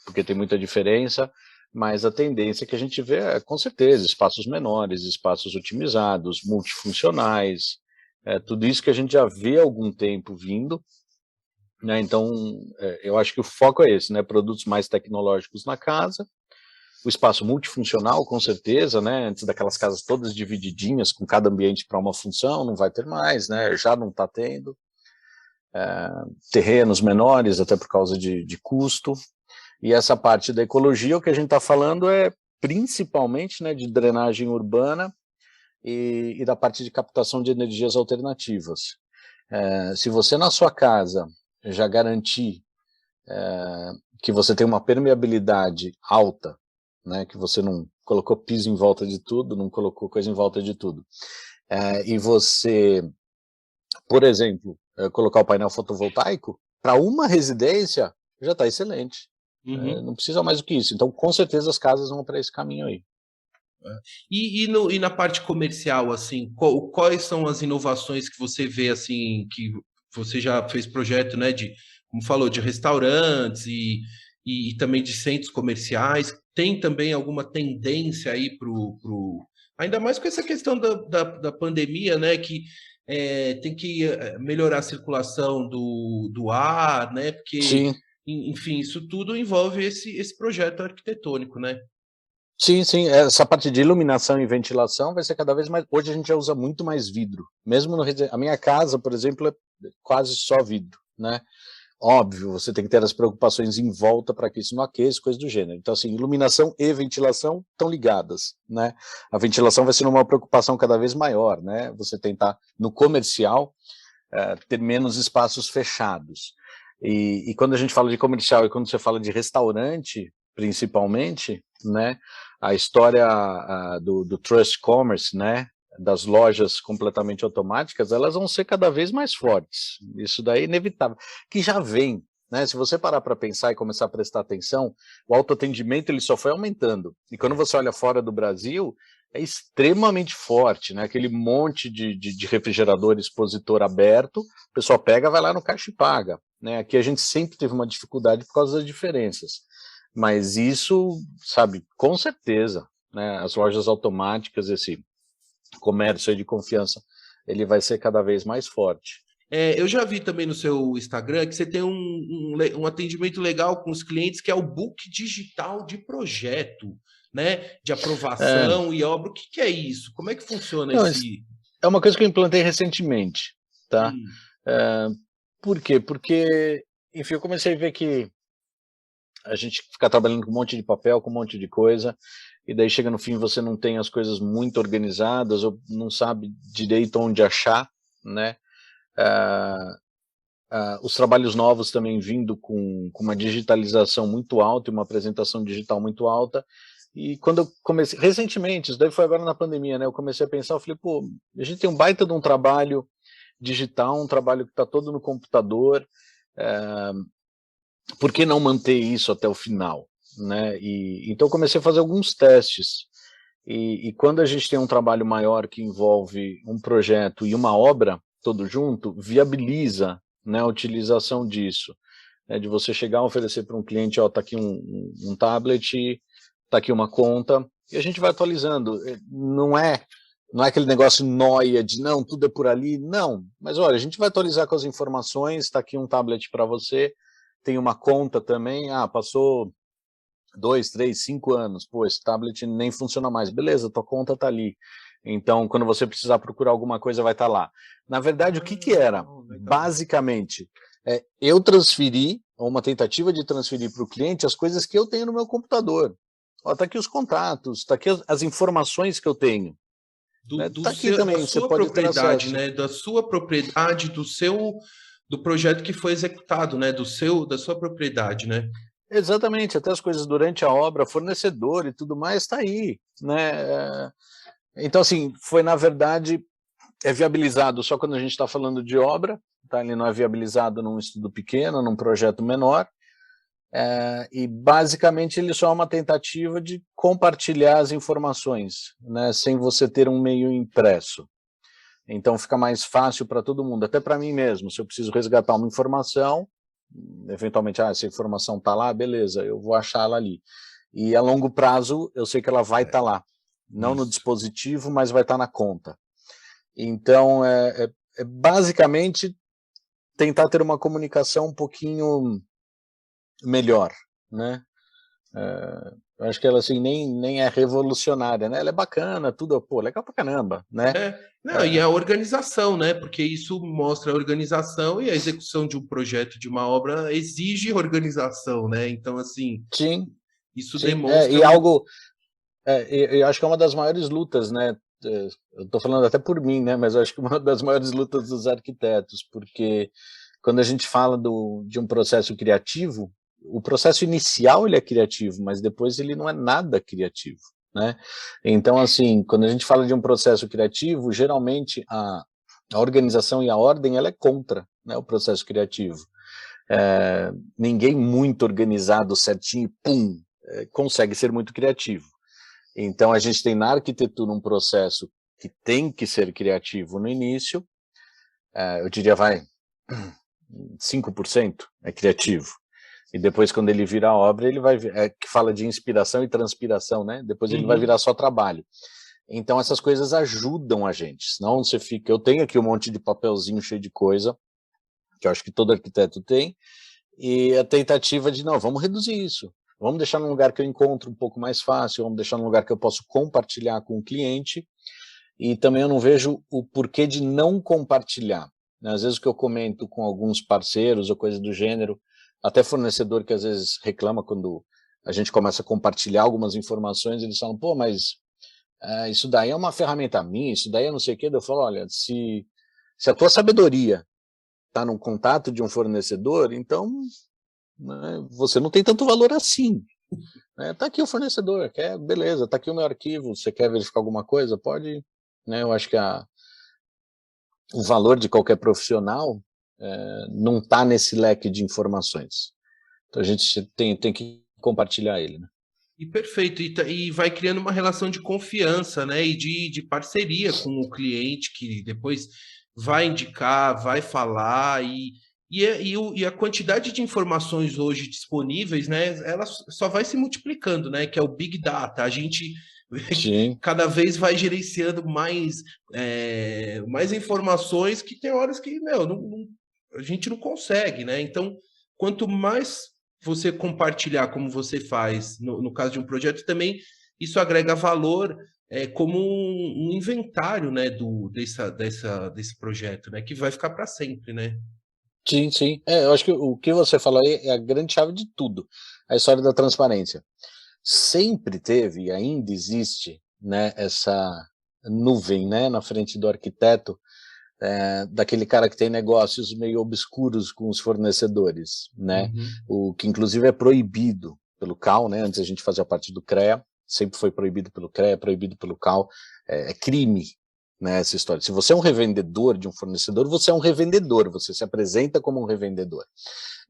porque tem muita diferença, mas a tendência que a gente vê é, com certeza, espaços menores, espaços otimizados, multifuncionais, tudo isso que a gente já vê há algum tempo vindo, né? Então, eu acho que o foco é esse, né? Produtos mais tecnológicos na casa, o espaço multifuncional, com certeza, né? Antes daquelas casas todas divididinhas, com cada ambiente para uma função, não vai ter mais, né? Já não está tendo. Terrenos menores, até por causa de custo. E essa parte da ecologia, o que a gente está falando é principalmente, né, de drenagem urbana e da parte de captação de energias alternativas. Se você na sua casa já garantir que você tem uma permeabilidade alta, né, que você não colocou piso em volta de tudo, não colocou coisa em volta de tudo, e você, por exemplo, colocar o painel fotovoltaico, para uma residência já está excelente. Não precisa mais do que isso. Então, com certeza, as casas vão para esse caminho aí. E na parte comercial, assim, quais são as inovações que você vê, assim, que você já fez projeto, né, como falou, de restaurantes e também de centros comerciais? Tem também alguma tendência aí ainda mais com essa questão da pandemia, né, que tem que melhorar a circulação do ar, né, porque... Sim. Enfim, isso tudo envolve esse projeto arquitetônico, né? Sim, sim. Essa parte de iluminação e ventilação vai ser cada vez mais... Hoje a gente já usa muito mais vidro. Mesmo a minha casa, por exemplo, é quase só vidro, né? Óbvio, você tem que ter as preocupações em volta para que isso não aqueça, coisa do gênero. Então, assim, iluminação e ventilação estão ligadas, né? A ventilação vai ser uma preocupação cada vez maior, né? Você tentar, no comercial, ter menos espaços fechados. E quando a gente fala de comercial e quando você fala de restaurante, principalmente, né, a história do Trust Commerce, né, das lojas completamente automáticas, elas vão ser cada vez mais fortes. Isso daí é inevitável. Que já vem, né? Se você parar para pensar e começar a prestar atenção, o autoatendimento ele só foi aumentando. E quando você olha fora do Brasil, é extremamente forte, né? Aquele monte de refrigerador expositor aberto, o pessoal pega, vai lá no caixa e paga, né? Aqui a gente sempre teve uma dificuldade por causa das diferenças, mas isso, sabe, com certeza, né? As lojas automáticas, esse comércio aí de confiança, ele vai ser cada vez mais forte. Eu já vi também no seu Instagram que você tem um atendimento legal com os clientes, que é o book digital de projeto, né? De É, aprovação e obra. O que que é isso? Como é que funciona não, esse. é uma coisa que eu implantei recentemente, tá? Hum, É, por quê? Porque, enfim, eu comecei a ver que a gente fica trabalhando com um monte de papel, com um monte de coisa, e daí chega no fim você não tem as coisas muito organizadas, ou não sabe direito onde achar, né? Ah, os trabalhos novos também vindo com uma digitalização muito alta e uma apresentação digital muito alta. E quando eu comecei, recentemente, isso daí foi agora na pandemia, né? Eu comecei a pensar, eu falei, pô, a gente tem um baita de um trabalho digital, um trabalho que está todo no computador, é, por que não manter isso até o final, né? E então eu comecei a fazer alguns testes. E quando a gente tem um trabalho maior que envolve um projeto e uma obra, todo junto, viabiliza, né, a utilização disso. Né, de você chegar a oferecer para um cliente, ó, tá aqui um tablet, tá aqui uma conta, e a gente vai atualizando. Não é aquele negócio nóia de não, tudo é por ali, não. Mas olha, a gente vai atualizar com as informações, está aqui um tablet para você, tem uma conta também, passou 2, 3, 5 anos, pô, esse tablet nem funciona mais. Beleza, tua conta tá ali. Então, quando você precisar procurar alguma coisa, vai estar lá. Na verdade, o que que era? legal. Basicamente, eu transferi, ou uma tentativa de transferir para o cliente, as coisas que eu tenho no meu computador. Ó, tá aqui os contatos, tá aqui as informações que eu tenho. Né? Tá aqui Da também, você sua pode ter propriedade, acesso. né? Da sua propriedade, do projeto que foi executado, né? Da sua propriedade, né? Exatamente, até as coisas durante a obra, fornecedor e tudo mais, está aí, né? Então, assim, foi na verdade viabilizado só quando a gente está falando de obra, tá? Ele não é viabilizado num estudo pequeno, num projeto menor, e basicamente ele só é uma tentativa de compartilhar as informações, né? Sem você ter um meio impresso. Então fica mais fácil para todo mundo, até para mim mesmo. Se eu preciso resgatar uma informação, eventualmente, essa informação está lá, beleza, eu vou achá-la ali. E a longo prazo, eu sei que ela vai estar lá. Não no Isso. dispositivo, mas vai estar na conta. Então, é basicamente tentar ter uma comunicação um pouquinho melhor, né? Eu acho que ela assim nem é revolucionária, né? Ela é bacana, tudo, pô, legal pra caramba, né? Não, e a organização, né? Porque isso mostra a organização e a execução de um projeto, de uma obra, exige organização, né? Então, assim, Sim, isso sim. demonstra E um. algo, eu acho que é uma das maiores lutas, né? Eu estou falando até por mim, né? Mas eu acho que uma das maiores lutas dos arquitetos, porque quando a gente fala de um processo criativo, o processo inicial ele é criativo, mas depois ele não é nada criativo, né? Então, assim, quando a gente fala de um processo criativo, geralmente a organização e a ordem ela é contra, né, o processo criativo. Ninguém muito organizado, certinho, pum, consegue ser muito criativo. Então, a gente tem na arquitetura um processo que tem que ser criativo no início, eu diria, 5% é criativo. E depois, quando ele vira obra, ele vai, que fala de inspiração e transpiração, né? Depois ele vai Uhum. virar só trabalho. Então, essas coisas ajudam a gente, senão você fica... Eu tenho aqui um monte de papelzinho cheio de coisa, que eu acho que todo arquiteto tem, e a tentativa de, não, vamos reduzir isso. Vamos deixar num lugar que eu encontro um pouco mais fácil, vamos deixar num lugar que eu posso compartilhar com o cliente, e também eu não vejo o porquê de não compartilhar. Né? Às vezes o que eu comento com alguns parceiros ou coisa do gênero, até fornecedor que às vezes reclama quando a gente começa a compartilhar algumas informações, eles falam, pô, mas isso daí é uma ferramenta minha, isso daí é não sei o quê. Eu falo, olha, se a tua sabedoria está num contato de um fornecedor, então, né, você não tem tanto valor assim. Tá aqui o fornecedor, beleza, tá aqui o meu arquivo, você quer verificar alguma coisa? Pode, né, eu acho que o valor de qualquer profissional não está nesse leque de informações. Então a gente tem que compartilhar ele, né? E perfeito, e vai criando uma relação de confiança, né? E de parceria com o cliente, que depois vai indicar, vai falar, e a quantidade de informações hoje disponíveis, né? Ela só vai se multiplicando, né? Que é o Big Data. A gente Sim. cada vez vai gerenciando mais informações que tem horas que, meu, a gente não consegue, né? Então, quanto mais você compartilhar como você faz no caso de um projeto, também isso agrega valor como um inventário, né, desse projeto, né, que vai ficar para sempre, né? Sim, sim. Eu acho que o que você falou aí é a grande chave de tudo, a história da transparência. Sempre teve e ainda existe, né, essa nuvem, né, na frente do arquiteto, daquele cara que tem negócios meio obscuros com os fornecedores, né, Uhum. o que inclusive é proibido pelo CAL, né, antes a gente fazia parte do CREA, sempre foi proibido pelo CREA, proibido pelo CAL, é crime, né, essa história. Se você é um revendedor de um fornecedor, você é um revendedor, você se apresenta como um revendedor.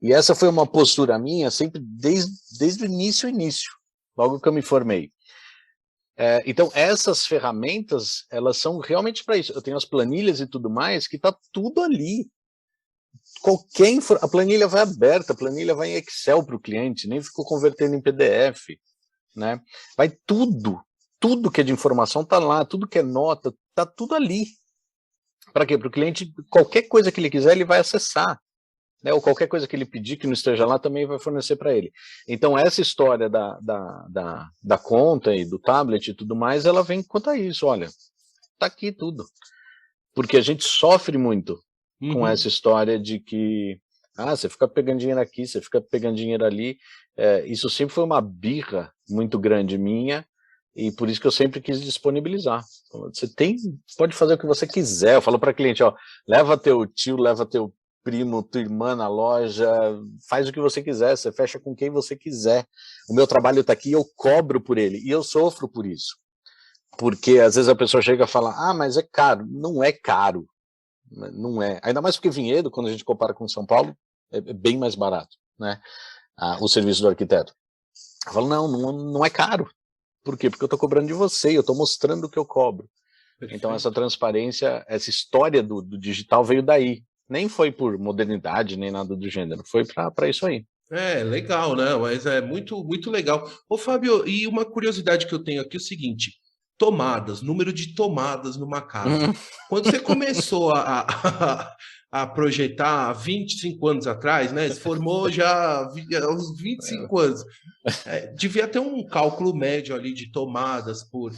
E essa foi uma postura minha sempre desde o início, logo que eu me formei. Então, essas ferramentas, elas são realmente para isso. Eu tenho as planilhas e tudo mais, que está tudo ali. A planilha vai aberta, a planilha vai em Excel para o cliente, nem ficou convertendo em PDF, né? Vai tudo que é de informação está lá, tudo que é nota, está tudo ali. Para quê? Para o cliente, qualquer coisa que ele quiser, ele vai acessar. Né, ou qualquer coisa que ele pedir que não esteja lá também vai fornecer para ele. Então essa história da conta e do tablet e tudo mais, ela vem quanto a isso, olha, tá aqui tudo. Porque a gente sofre muito com Uhum. essa história de que você fica pegando dinheiro aqui, você fica pegando dinheiro ali. Isso sempre foi uma birra muito grande minha, e por isso que eu sempre quis disponibilizar. Você pode fazer o que você quiser. Eu falo para cliente, ó, leva teu tio, leva teu primo, tua irmã na loja, faz o que você quiser, você fecha com quem você quiser. O meu trabalho está aqui, eu cobro por ele, e eu sofro por isso. Porque às vezes a pessoa chega e fala, mas é caro. Não é caro, não é. Ainda mais porque Vinhedo, quando a gente compara com São Paulo, é bem mais barato, né? O serviço do arquiteto. Eu falo, não é caro. Por quê? Porque eu estou cobrando de você, eu estou mostrando o que eu cobro. Então essa Perfeito. transparência, essa história do digital veio daí. Nem foi por modernidade, nem nada do gênero, foi para isso aí. Legal, né? Mas é muito, muito legal. Ô, Fábio, e uma curiosidade que eu tenho aqui é o seguinte: tomadas, número de tomadas numa casa. Quando você começou a projetar há 25 anos atrás, né? Se formou já há uns 25 anos. Devia ter um cálculo médio ali de tomadas por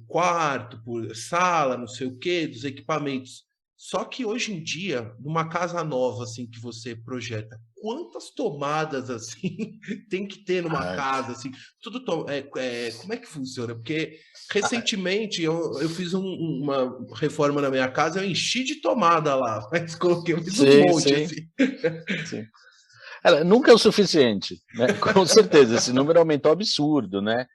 quarto, por sala, não sei o quê, dos equipamentos. Só que hoje em dia, numa casa nova assim que você projeta, quantas tomadas assim tem que ter numa Ah, casa assim? Como é que funciona? Porque recentemente eu fiz uma reforma na minha casa, eu enchi de tomada lá, mas coloquei mais um sim, monte sim, assim. sim. Nunca é o suficiente, né? Com certeza, esse número aumentou absurdo, né?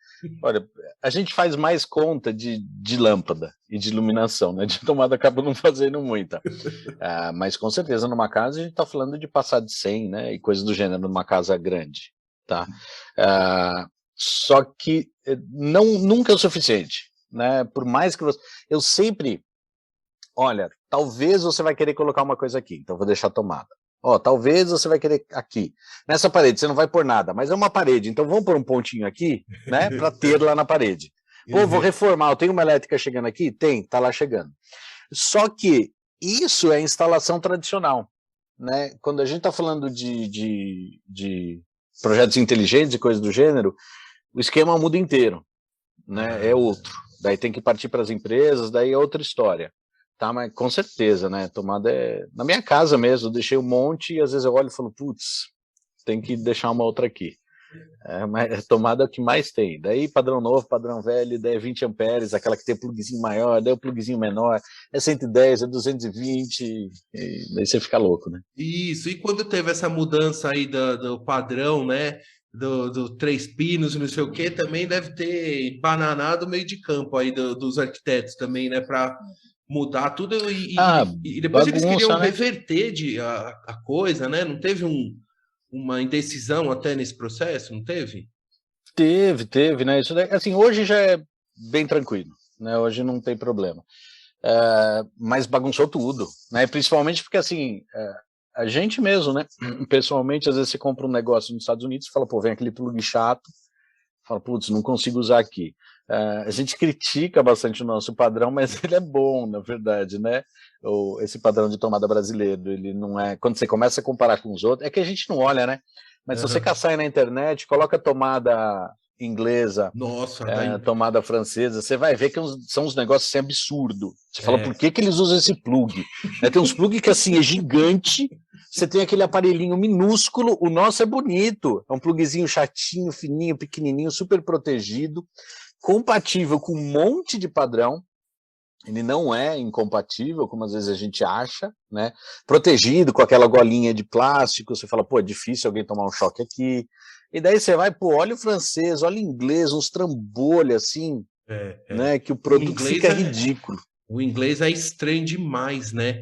Olha, a gente faz mais conta de lâmpada e de iluminação, né? De tomada acaba não fazendo muita. Mas com certeza numa casa a gente está falando de passar de 100, né? E coisas do gênero numa casa grande, tá? Só que nunca é o suficiente, né? Por mais que você... Eu sempre... Olha, talvez você vai querer colocar uma coisa aqui, então vou deixar tomada. Talvez você vai querer aqui. Nessa parede você não vai pôr nada, mas é uma parede, então vamos pôr um pontinho aqui, né, para ter lá na parede. Pô, vou reformar, eu tenho uma elétrica chegando aqui? Tem, tá lá chegando. Só que isso é instalação tradicional, né? Quando a gente está falando de projetos inteligentes e coisas do gênero, o esquema muda inteiro, né? É outro. Daí tem que partir para as empresas, daí é outra história. Tá, mas com certeza, né? Tomada na minha casa mesmo, eu deixei um monte e às vezes eu olho e falo, putz, tem que deixar uma outra aqui. Mas tomada é o que mais tem. Daí padrão novo, padrão velho, daí é 20 amperes, aquela que tem plugzinho maior, daí o plugzinho menor, é 110, é 220, e daí você fica louco, né? Isso, e quando teve essa mudança aí do padrão, né? Do três pinos e não sei o que, também deve ter bananado o meio de campo aí dos arquitetos também, né? Para mudar tudo e depois eles queriam Bagunça, né? reverter a coisa, né? Não teve uma indecisão até nesse processo, não teve? Teve, né? Isso daí, assim, hoje já é bem tranquilo, né? Hoje não tem problema. Mas bagunçou tudo, né? Principalmente porque, assim, a gente mesmo, né? Pessoalmente, às vezes você compra um negócio nos Estados Unidos e fala, pô, vem aquele plug chato, fala, putz, não consigo usar aqui. A gente critica bastante o nosso padrão, mas ele é bom, na verdade, né? Esse padrão de tomada brasileiro, ele não é... Quando você começa a comparar com os outros, é que a gente não olha, né? Mas se você caçar aí na internet, coloca tomada inglesa, Nossa, tomada francesa, você vai ver que são uns negócios assim, absurdos. Você fala, por que eles usam esse plug? Tem uns plug que assim é gigante, você tem aquele aparelhinho minúsculo, o nosso é bonito, é um plugzinho chatinho, fininho, pequenininho, super protegido, compatível com um monte de padrão. Ele não é incompatível, como às vezes a gente acha, né? Protegido com aquela golinha de plástico, você fala, pô, é difícil alguém tomar um choque aqui. E daí você vai, pô, olha o francês, olha o inglês, uns trambolhos assim, né? Que o produto fica ridículo. O inglês é estranho demais, né?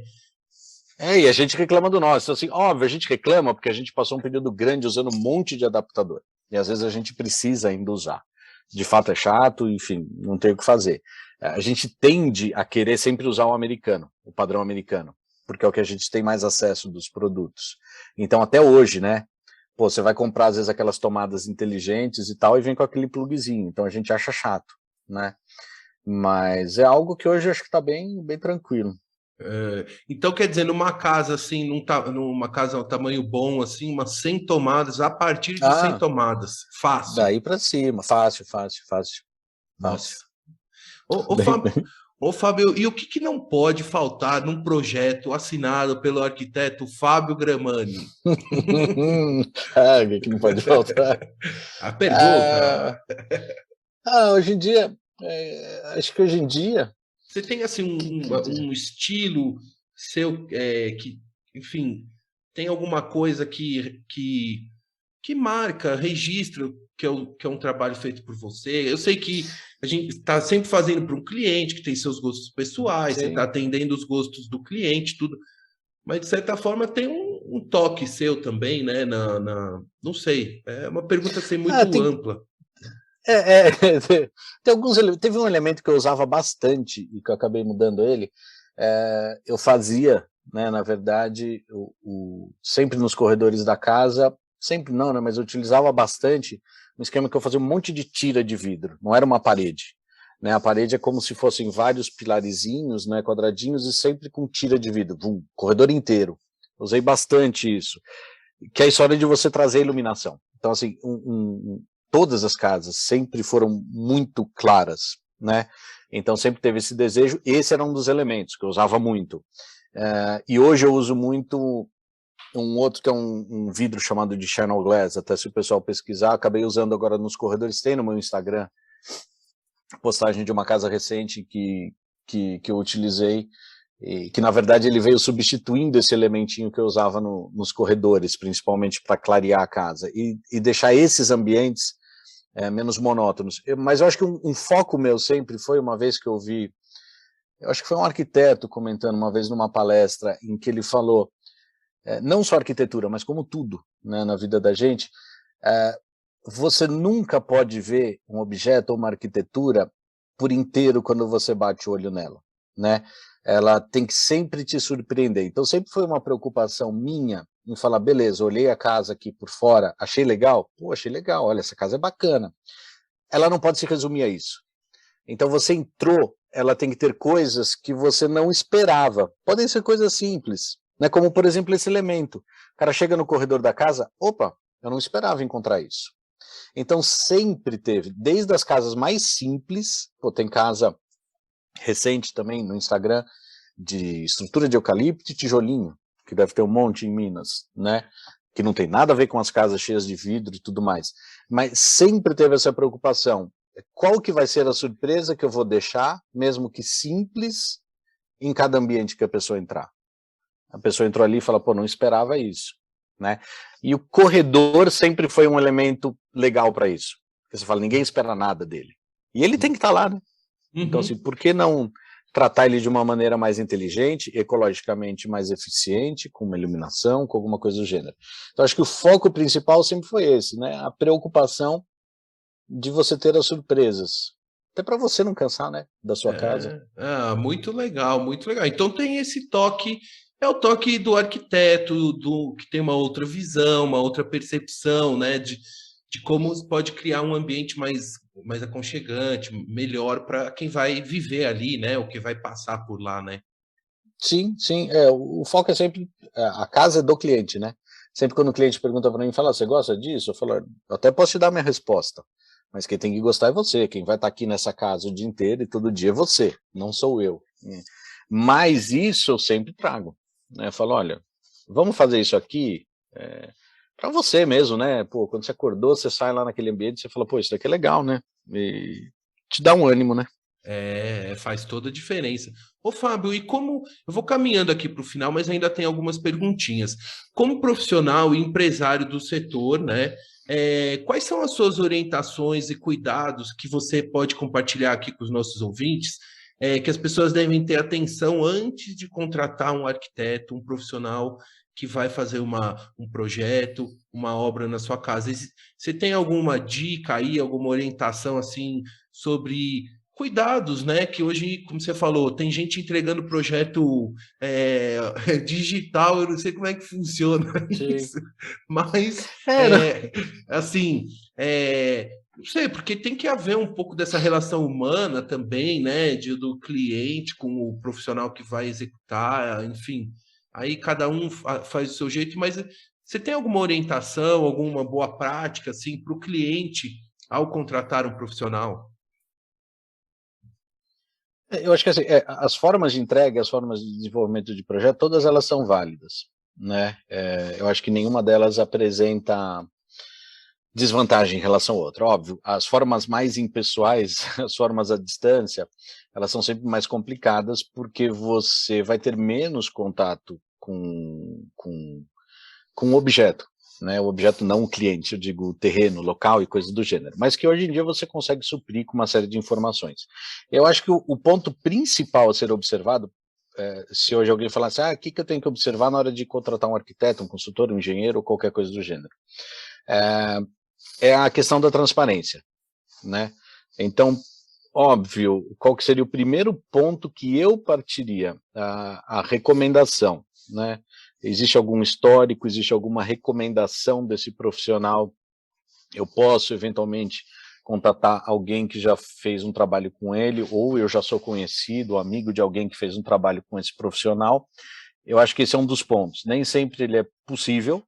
E a gente reclama do nosso. Então, assim, óbvio, a gente reclama porque a gente passou um período grande usando um monte de adaptador. E às vezes a gente precisa ainda usar. De fato é chato, enfim, não tem o que fazer. A gente tende a querer sempre usar o americano, o padrão americano, porque é o que a gente tem mais acesso dos produtos. Então, até hoje, né? Pô, você vai comprar, às vezes, aquelas tomadas inteligentes e tal, e vem com aquele plugzinho. Então, a gente acha chato, né? Mas é algo que hoje eu acho que tá bem tranquilo. Então, quer dizer, numa casa assim, numa casa um tamanho bom, assim, umas 100 tomadas, a partir de 100 tomadas, fácil. Daí para cima, fácil. Nossa. Ô, Fábio, e o que não pode faltar num projeto assinado pelo arquiteto Fábio Gramani? O que não pode faltar? A pergunta. Hoje em dia, acho que hoje em dia... Você tem, assim, um estilo seu que, enfim, tem alguma coisa que marca, registra que é um trabalho feito por você? Eu sei que a gente está sempre fazendo para um cliente que tem seus gostos pessoais, você está atendendo os gostos do cliente, tudo, mas de certa forma tem um toque seu também, né? Não sei, é uma pergunta assim, muito ampla. Teve um elemento que eu usava bastante e que eu acabei mudando ele. Eu fazia, né, na verdade, sempre nos corredores da casa, sempre não, né, mas eu utilizava bastante um esquema que eu fazia um monte de tira de vidro, não era uma parede, né, a parede é como se fossem vários pilarizinhos, né, quadradinhos e sempre com tira de vidro, corredor inteiro. Usei bastante isso, que é a história de você trazer iluminação. Então, assim, todas as casas sempre foram muito claras, né? Então sempre teve esse desejo, esse era um dos elementos que eu usava muito. E hoje eu uso muito um outro que é um vidro chamado de Channel Glass, até se o pessoal pesquisar, acabei usando agora nos corredores, tem no meu Instagram, postagem de uma casa recente que eu utilizei, e que na verdade ele veio substituindo esse elementinho que eu usava nos corredores, principalmente para clarear a casa, e deixar esses ambientes menos monótonos. Mas eu acho que um foco meu sempre foi, uma vez que eu vi, eu acho que foi um arquiteto comentando uma vez numa palestra, em que ele falou, não só arquitetura, mas como tudo, né, na vida da gente, você nunca pode ver um objeto ou uma arquitetura por inteiro quando você bate o olho nela, né? Ela tem que sempre te surpreender. Então sempre foi uma preocupação minha em falar, beleza, olhei a casa aqui por fora, achei legal? Pô, achei legal, olha, essa casa é bacana. Ela não pode se resumir a isso. Então você entrou, ela tem que ter coisas que você não esperava. Podem ser coisas simples, né? Como, por exemplo, esse elemento. O cara chega no corredor da casa, opa, eu não esperava encontrar isso. Então sempre teve, desde as casas mais simples, pô, tem casa recente também no Instagram, de estrutura de eucalipto e tijolinho, que deve ter um monte em Minas, né? Que não tem nada a ver com as casas cheias de vidro e tudo mais. Mas sempre teve essa preocupação. Qual que vai ser a surpresa que eu vou deixar, mesmo que simples, em cada ambiente que a pessoa entrar? A pessoa entrou ali e fala, pô, não esperava isso, né? E o corredor sempre foi um elemento legal para isso. Porque você fala, ninguém espera nada dele. E ele tem que estar lá, né? Então, assim, por que não tratar ele de uma maneira mais inteligente, ecologicamente mais eficiente, com uma iluminação, com alguma coisa do gênero? Então, acho que o foco principal sempre foi esse, né? A preocupação de você ter as surpresas. Até para você não cansar, né, da sua casa. Muito legal, muito legal. Então tem esse toque, é o toque do arquiteto, do que tem uma outra visão, uma outra percepção, né, de como se pode criar um ambiente mais aconchegante, melhor para quem vai viver ali, né, ou que vai passar por lá, né? Sim, sim, o foco é sempre, a casa é do cliente, né? Sempre quando o cliente pergunta para mim, fala, você gosta disso? Eu falo, eu até posso te dar minha resposta, mas quem tem que gostar é você, quem vai estar aqui nessa casa o dia inteiro e todo dia é você, não sou eu. Mas isso eu sempre trago, né? Eu falo, olha, vamos fazer isso aqui para você mesmo, né? Pô, quando você acordou, você sai lá naquele ambiente, você fala, pô, isso daqui é legal, né? E te dá um ânimo, né? Faz toda a diferença. Ô, Fábio, e como eu vou caminhando aqui para o final, mas ainda tem algumas perguntinhas. Como profissional e empresário do setor, né? Quais são as suas orientações e cuidados que você pode compartilhar aqui com os nossos ouvintes, que as pessoas devem ter atenção antes de contratar um arquiteto, um profissional que vai fazer um projeto, uma obra na sua casa? Você tem alguma dica aí, alguma orientação assim sobre cuidados, né? Que hoje, como você falou, tem gente entregando projeto digital, eu não sei como é que funciona Sim. isso, mas Não. assim, não sei, porque tem que haver um pouco dessa relação humana também, né? Do cliente com o profissional que vai executar, enfim. Aí cada um faz do seu jeito, mas você tem alguma orientação, alguma boa prática assim para o cliente ao contratar um profissional? Eu acho que assim, as formas de entrega, as formas de desenvolvimento de projeto, todas elas são válidas, né? Eu acho que nenhuma delas apresenta desvantagem em relação a outra. Óbvio, as formas mais impessoais, as formas à distância, elas são sempre mais complicadas porque você vai ter menos contato com o objeto, né? O objeto não o cliente, eu digo o terreno, local e coisas do gênero, mas que hoje em dia você consegue suprir com uma série de informações. Eu acho que o ponto principal a ser observado, se hoje alguém falasse, o que eu tenho que observar na hora de contratar um arquiteto, um consultor, um engenheiro ou qualquer coisa do gênero, é a questão da transparência, né? Então, óbvio, qual que seria o primeiro ponto que eu partiria? A recomendação, né? Existe algum histórico, existe alguma recomendação desse profissional? Eu posso, eventualmente, contatar alguém que já fez um trabalho com ele, ou eu já sou conhecido, amigo de alguém que fez um trabalho com esse profissional. Eu acho que esse é um dos pontos. Nem sempre ele é possível.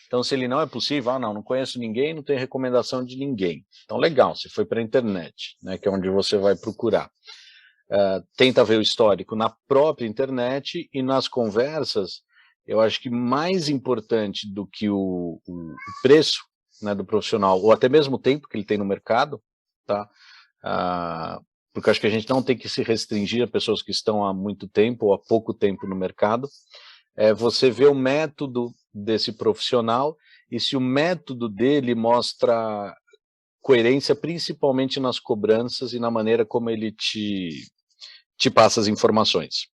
Então, se ele não é possível, não conheço ninguém, não tenho recomendação de ninguém. Então, legal, você foi para a internet, né, que é onde você vai procurar. Tenta ver o histórico na própria internet e nas conversas. Eu acho que mais importante do que o preço, né, do profissional, ou até mesmo o tempo que ele tem no mercado, tá? Porque eu acho que a gente não tem que se restringir a pessoas que estão há muito tempo ou há pouco tempo no mercado. Você vê o método desse profissional e se o método dele mostra coerência, principalmente nas cobranças e na maneira como ele te passa as informações.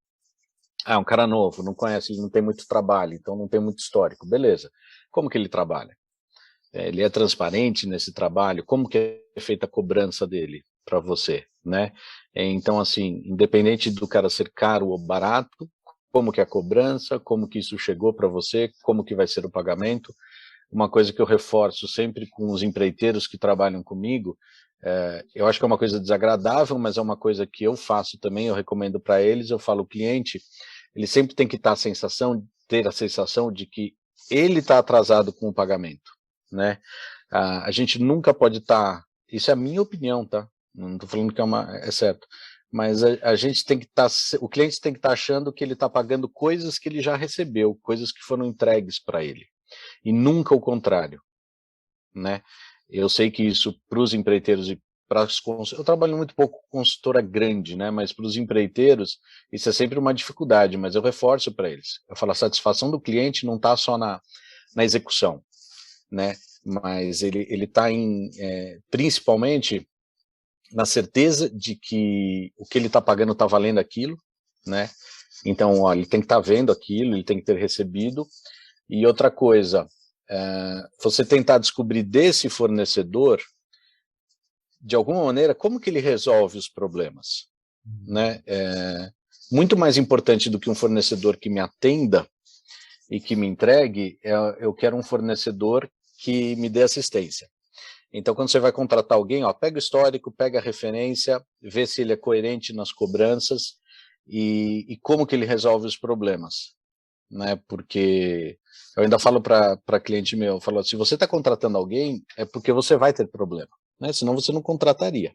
É um cara novo, não conhece, não tem muito trabalho, então não tem muito histórico. Beleza. Como que ele trabalha? Ele é transparente nesse trabalho? Como que é feita a cobrança dele para você, né? Então, assim, independente do cara ser caro ou barato, como que é a cobrança, como que isso chegou para você, como que vai ser o pagamento. Uma coisa que eu reforço sempre com os empreiteiros que trabalham comigo, eu acho que é uma coisa desagradável, mas é uma coisa que eu faço também, eu recomendo para eles, eu falo, o cliente, ele sempre tem que ter a sensação de que ele está atrasado com o pagamento, né? A gente nunca pode estar, isso é a minha opinião, tá? Não estou falando que é certo, mas a gente tem que estar, o cliente tem que estar achando que ele está pagando coisas que ele já recebeu, coisas que foram entregues para ele, e nunca o contrário, né? Eu sei que isso para os empreiteiros e para eu trabalho muito pouco com consultora grande, né? Mas para os empreiteiros isso é sempre uma dificuldade, mas eu reforço para eles. Eu falo, a satisfação do cliente não está só na execução, né? Mas ele está principalmente na certeza de que o que ele está pagando está valendo aquilo, né? Então, ó, ele tem que estar vendo aquilo, ele tem que ter recebido. E outra coisa, você tentar descobrir desse fornecedor de alguma maneira, como que ele resolve os problemas, né? Muito mais importante do que um fornecedor que me atenda e que me entregue, eu quero um fornecedor que me dê assistência. Então, quando você vai contratar alguém, ó, pega o histórico, pega a referência, vê se ele é coerente nas cobranças e como que ele resolve os problemas, né? Porque eu ainda falo para cliente meu, eu falo, se você está contratando alguém, é porque você vai ter problema, né? Senão você não contrataria.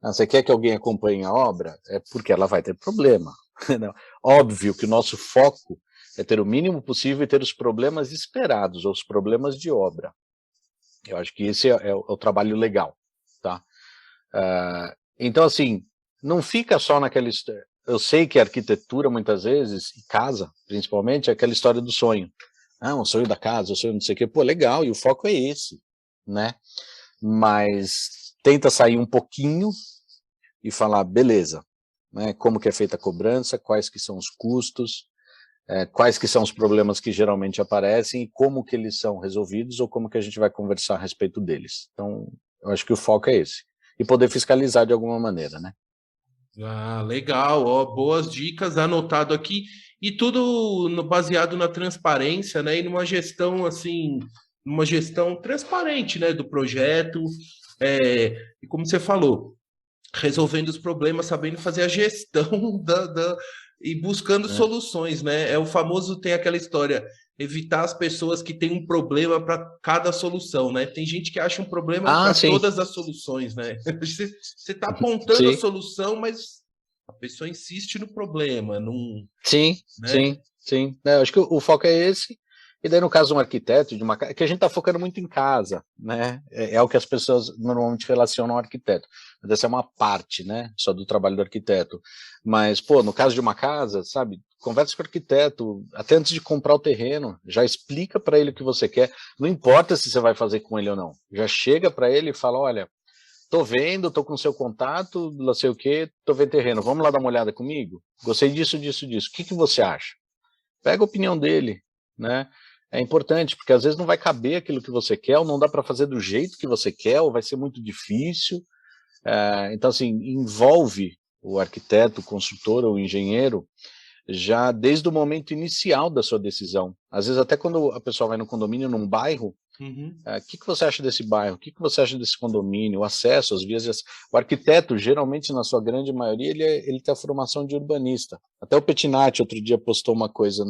Você quer que alguém acompanhe a obra? É porque ela vai ter problema. Não. Óbvio que o nosso foco é ter o mínimo possível e ter os problemas esperados, ou os problemas de obra. Eu acho que esse é o trabalho legal, tá? Então, assim, não fica só naquela história. Eu sei que a arquitetura, muitas vezes, e casa, principalmente, é aquela história do sonho. O sonho da casa, o sonho não sei o quê. Pô, legal, e o foco é esse, né? Mas tenta sair um pouquinho e falar, beleza, né? Como que é feita a cobrança, quais que são os custos, quais que são os problemas que geralmente aparecem e como que eles são resolvidos ou como que a gente vai conversar a respeito deles. Então, eu acho que o foco é esse. E poder fiscalizar de alguma maneira, né? Legal, ó, boas dicas, anotado aqui, e tudo baseado na transparência, né, e numa gestão, assim, numa gestão transparente, né, do projeto, e como você falou, resolvendo os problemas, sabendo fazer a gestão e buscando soluções, né, o famoso, tem aquela história, evitar as pessoas que têm um problema para cada solução, né, tem gente que acha um problema para todas as soluções, né, você está apontando a solução, mas a pessoa insiste no problema, não... Sim, né? sim. Eu acho que o foco é esse. E daí, no caso de um arquiteto, que a gente está focando muito em casa, né? É o que as pessoas normalmente relacionam ao arquiteto. Mas essa é uma parte, né? Só do trabalho do arquiteto. Mas, pô, no caso de uma casa, sabe? Conversa com o arquiteto, até antes de comprar o terreno, já explica para ele o que você quer. Não importa se você vai fazer com ele ou não. Já chega para ele e fala, olha, tô vendo, tô com seu contato, não sei o que, tô vendo terreno, vamos lá dar uma olhada comigo? Gostei disso. O que você acha? Pega a opinião dele, né? É importante, porque às vezes não vai caber aquilo que você quer, ou não dá para fazer do jeito que você quer, ou vai ser muito difícil. Então, assim, envolve o arquiteto, o consultor ou o engenheiro já desde o momento inicial da sua decisão. Às vezes até quando a pessoa vai no condomínio, num bairro, que você acha desse bairro? O que você acha desse condomínio? O acesso, as vias... O arquiteto, geralmente, na sua grande maioria, ele tem a formação de urbanista. Até o Petinati, outro dia, postou uma coisa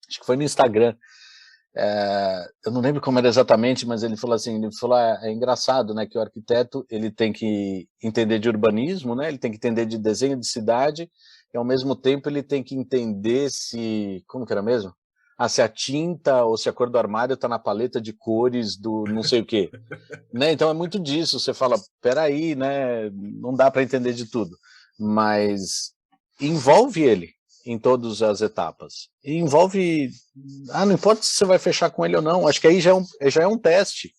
acho que foi no Instagram. Eu não lembro como era exatamente, mas ele falou assim, é engraçado, né, que o arquiteto, ele tem que entender de urbanismo, né, ele tem que entender de desenho de cidade, e ao mesmo tempo ele tem que entender como que era mesmo? Se a tinta ou se a cor do armário está na paleta de cores do não sei o quê. Né? Então é muito disso, você fala, peraí, né? Não dá para entender de tudo, mas envolve ele em todas as etapas. E envolve, não importa se você vai fechar com ele ou não, acho que aí já é um teste.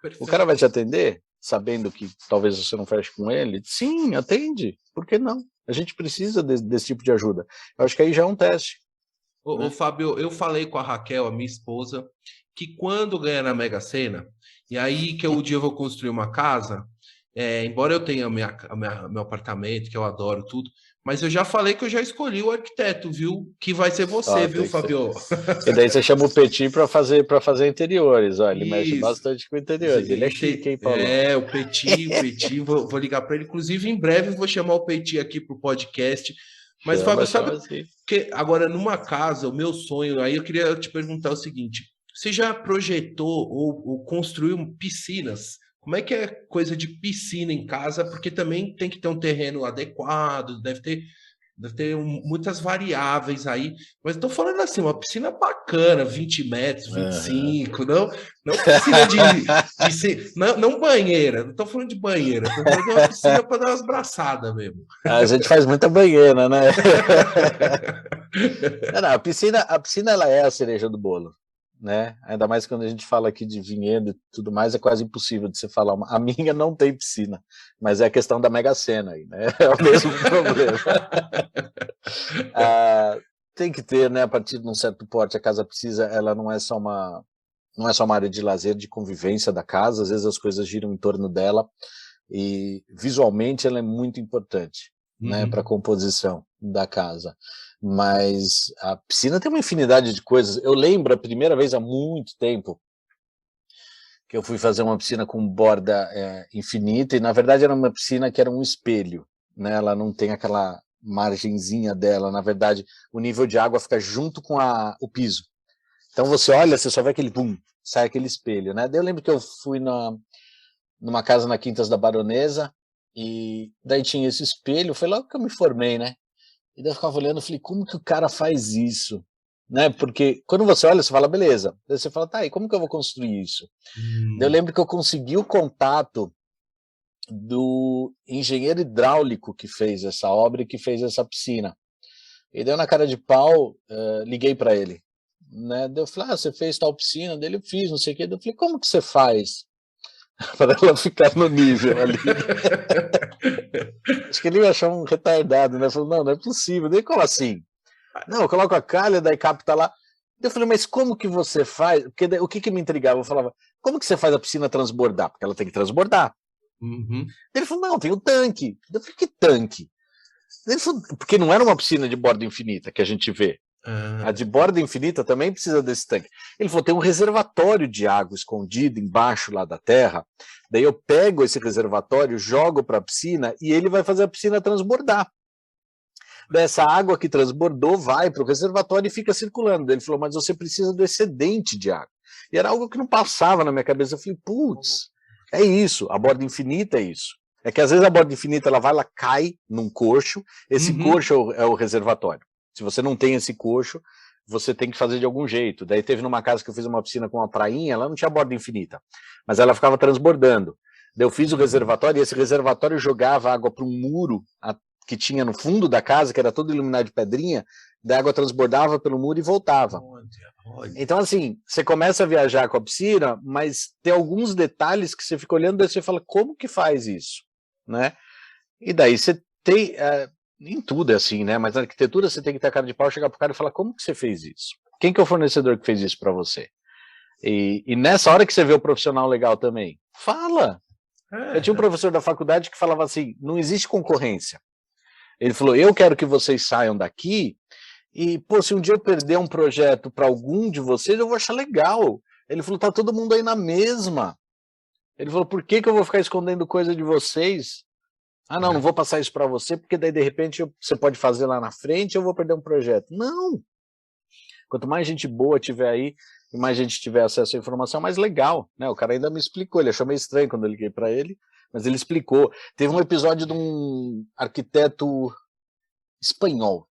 Perfeito. O cara vai te atender, sabendo que talvez você não feche com ele? Sim, atende, por que não? A gente precisa desse tipo de ajuda. Eu acho que aí já é um teste. Ô, Fábio, eu falei com a Raquel, a minha esposa, que quando ganhar na Mega Sena, e aí que um dia eu vou construir uma casa, embora eu tenha meu apartamento, que eu adoro tudo, mas eu já falei que eu já escolhi o arquiteto, viu? Que vai ser você, viu, Fábio? E daí você chama o Petit para fazer interiores, ó, ele mexe bastante com interiores, ele é chique, hein, Paulo? O Petit, vou ligar para ele, inclusive em breve vou chamar o Petit aqui para o podcast. Mas, Fábio, sabe que agora numa casa, o meu sonho, aí eu queria te perguntar o seguinte: você já projetou ou construiu piscinas? Como é que é coisa de piscina em casa? Porque também tem que ter um terreno adequado, deve ter muitas variáveis aí. Mas estou falando assim, uma piscina bacana, 20 metros, 25, não piscina não banheira, não estou falando de banheira, estou falando de uma piscina para dar umas braçadas mesmo. A gente faz muita banheira, né? Não, a piscina ela é a cereja do bolo, né? Ainda mais quando a gente fala aqui de vinhedo e tudo mais, é quase impossível de você falar. A minha não tem piscina, mas é a questão da Mega Sena aí, né? É o mesmo problema. Tem que ter, né? A partir de um certo porte, a casa ela não é só não é só uma área de lazer, de convivência da casa, às vezes as coisas giram em torno dela, e visualmente ela é muito importante, né, para a composição da casa. Mas a piscina tem uma infinidade de coisas. Eu lembro a primeira vez há muito tempo que eu fui fazer uma piscina com borda infinita, e na verdade era uma piscina que era um espelho, né? Ela não tem aquela margenzinha dela, na verdade o nível de água fica junto com o piso. Então você olha, você só vê aquele bum, sai aquele espelho, né? Daí eu lembro que eu fui numa casa na Quintas da Baronesa, e daí tinha esse espelho, foi logo que eu me formei, né? E daí eu ficava olhando, eu falei, como que o cara faz isso? Né? Porque quando você olha, você fala, beleza. Daí você fala, tá, e como que eu vou construir isso? Daí eu lembro que eu consegui o contato do engenheiro hidráulico que fez essa obra e que fez essa piscina. E deu na cara de pau, liguei para ele. Né? Daí eu falei, você fez tal piscina? Dele eu fiz, não sei o quê. Daí eu falei, como que você faz? Para ela ficar no nível ali. Acho que ele ia achar um retardado, né? Falou, não é possível. Daí, como assim? Não, eu coloco a calha, daí capta lá. Eu falei, mas como que você faz? Porque o que me intrigava? Eu falava, como que você faz a piscina transbordar? Porque ela tem que transbordar. Ele falou, não, tem o tanque. Eu falei, que tanque? Ele falou, porque não era uma piscina de borda infinita que a gente vê. A de borda infinita também precisa desse tanque. Ele falou, tem um reservatório de água escondido embaixo lá da terra, daí eu pego esse reservatório, jogo para a piscina e ele vai fazer a piscina transbordar. Dessa água que transbordou vai para o reservatório e fica circulando. Ele falou, mas você precisa do excedente de água. E era algo que não passava na minha cabeça. Eu falei, putz, é isso, a borda infinita é isso. É que às vezes a borda infinita ela cai num coxo, esse coxo é o reservatório. Se você não tem esse coxo, você tem que fazer de algum jeito. Daí teve numa casa que eu fiz uma piscina com uma prainha, ela não tinha borda infinita, mas ela ficava transbordando. Daí eu fiz o reservatório e esse reservatório jogava água para um muro que tinha no fundo da casa, que era todo iluminado de pedrinha, da água transbordava pelo muro e voltava. Então assim, você começa a viajar com a piscina, mas tem alguns detalhes que você fica olhando e você fala, como que faz isso? Né? E daí você tem... em tudo é assim, né? Mas na arquitetura você tem que ter a cara de pau, chegar pro cara e falar, como que você fez isso? Quem que é o fornecedor que fez isso para você? E nessa hora que você vê o profissional legal também, fala! Eu tinha um professor da faculdade que falava assim, não existe concorrência. Ele falou, eu quero que vocês saiam daqui e, pô, se um dia eu perder um projeto para algum de vocês, eu vou achar legal. Ele falou, tá todo mundo aí na mesma. Ele falou, por que eu vou ficar escondendo coisa de vocês? Não vou passar isso para você, porque daí de repente você pode fazer lá na frente e eu vou perder um projeto. Não! Quanto mais gente boa tiver aí, e mais gente tiver acesso à informação, mais legal, né? O cara ainda me explicou, ele achou meio estranho quando eu liguei para ele, mas ele explicou. Teve um episódio de um arquiteto espanhol,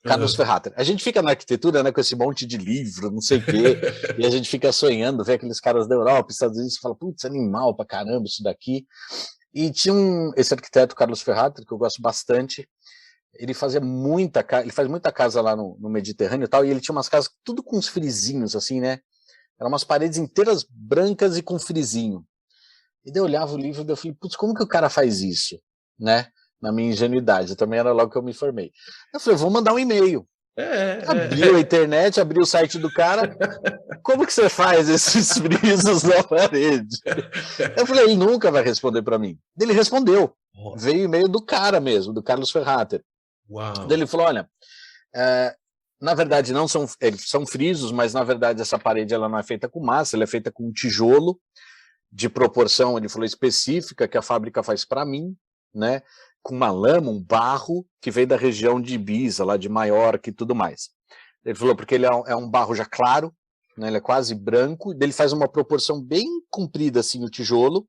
Carlos Ferrater. A gente fica na arquitetura, né, com esse monte de livro, não sei o quê, e a gente fica sonhando, vê aqueles caras da Europa, Estados Unidos, e fala, putz, animal pra caramba isso daqui. E tinha esse arquiteto, Carlos Ferrater, que eu gosto bastante, ele faz muita casa lá no Mediterrâneo e tal, e ele tinha umas casas tudo com uns frisinhos, assim, né? Eram umas paredes inteiras brancas e com frisinho. E daí eu olhava o livro e eu falei, putz, como que o cara faz isso? Né? Na minha ingenuidade, eu também era logo que eu me formei. Eu falei, vou mandar um e-mail. Abriu a internet, abriu o site do cara, como que você faz esses frisos na parede? Eu falei, ele nunca vai responder para mim. Ele respondeu, veio o e-mail do cara mesmo, do Carlos Ferrater. Ele falou, olha, na verdade não são frisos, mas na verdade essa parede ela não é feita com massa, ela é feita com tijolo de proporção, ele falou, específica, que a fábrica faz para mim, né? Com uma lama, um barro, que veio da região de Ibiza, lá de Maiorca e tudo mais. Ele falou, porque ele é um barro já claro, né, ele é quase branco, ele faz uma proporção bem comprida, assim, o tijolo.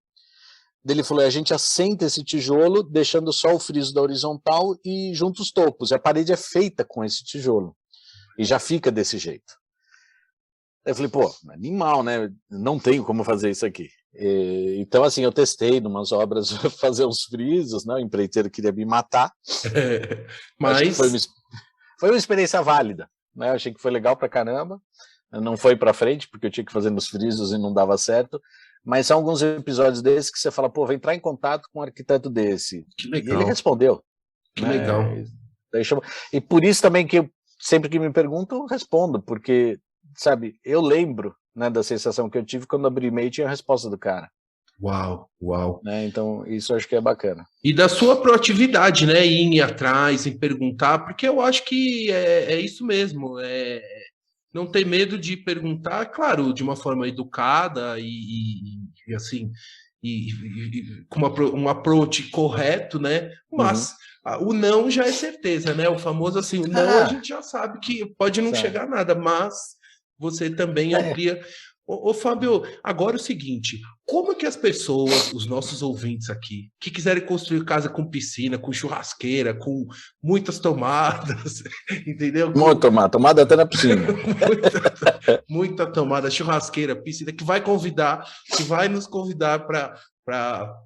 Ele falou, a gente assenta esse tijolo, deixando só o friso da horizontal e junta os topos. E a parede é feita com esse tijolo. E já fica desse jeito. Eu falei, pô, animal, né? Não tenho como fazer isso aqui. Então, assim, eu testei em umas obras fazer uns frisos, né? O empreiteiro queria me matar. Mas foi uma experiência válida, né? Eu achei que foi legal pra caramba. Não foi pra frente, porque eu tinha que fazer nos frisos e não dava certo. Mas são alguns episódios desses que você fala, pô, vem entrar em contato com um arquiteto desse. Que legal. E ele respondeu. Que legal. E por isso também que sempre que me perguntam, eu respondo, porque, sabe, eu lembro, né, da sensação que eu tive quando abri e-mail e tinha a resposta do cara. Uau, uau. Né? Então, isso eu acho que é bacana. E da sua proatividade, né? Em ir atrás, em perguntar, porque eu acho que é isso mesmo. Não ter medo de perguntar, claro, de uma forma educada e assim, com um approach correto, né? Mas o não já é certeza, né? O famoso assim, o não a gente já sabe que pode não chegar a nada, mas você também amplia. Ô, Fábio, agora é o seguinte, como é que as pessoas, os nossos ouvintes aqui, que quiserem construir casa com piscina, com churrasqueira, com muitas tomadas, entendeu? Tomada até na piscina. muita tomada, churrasqueira, piscina, que vai nos convidar para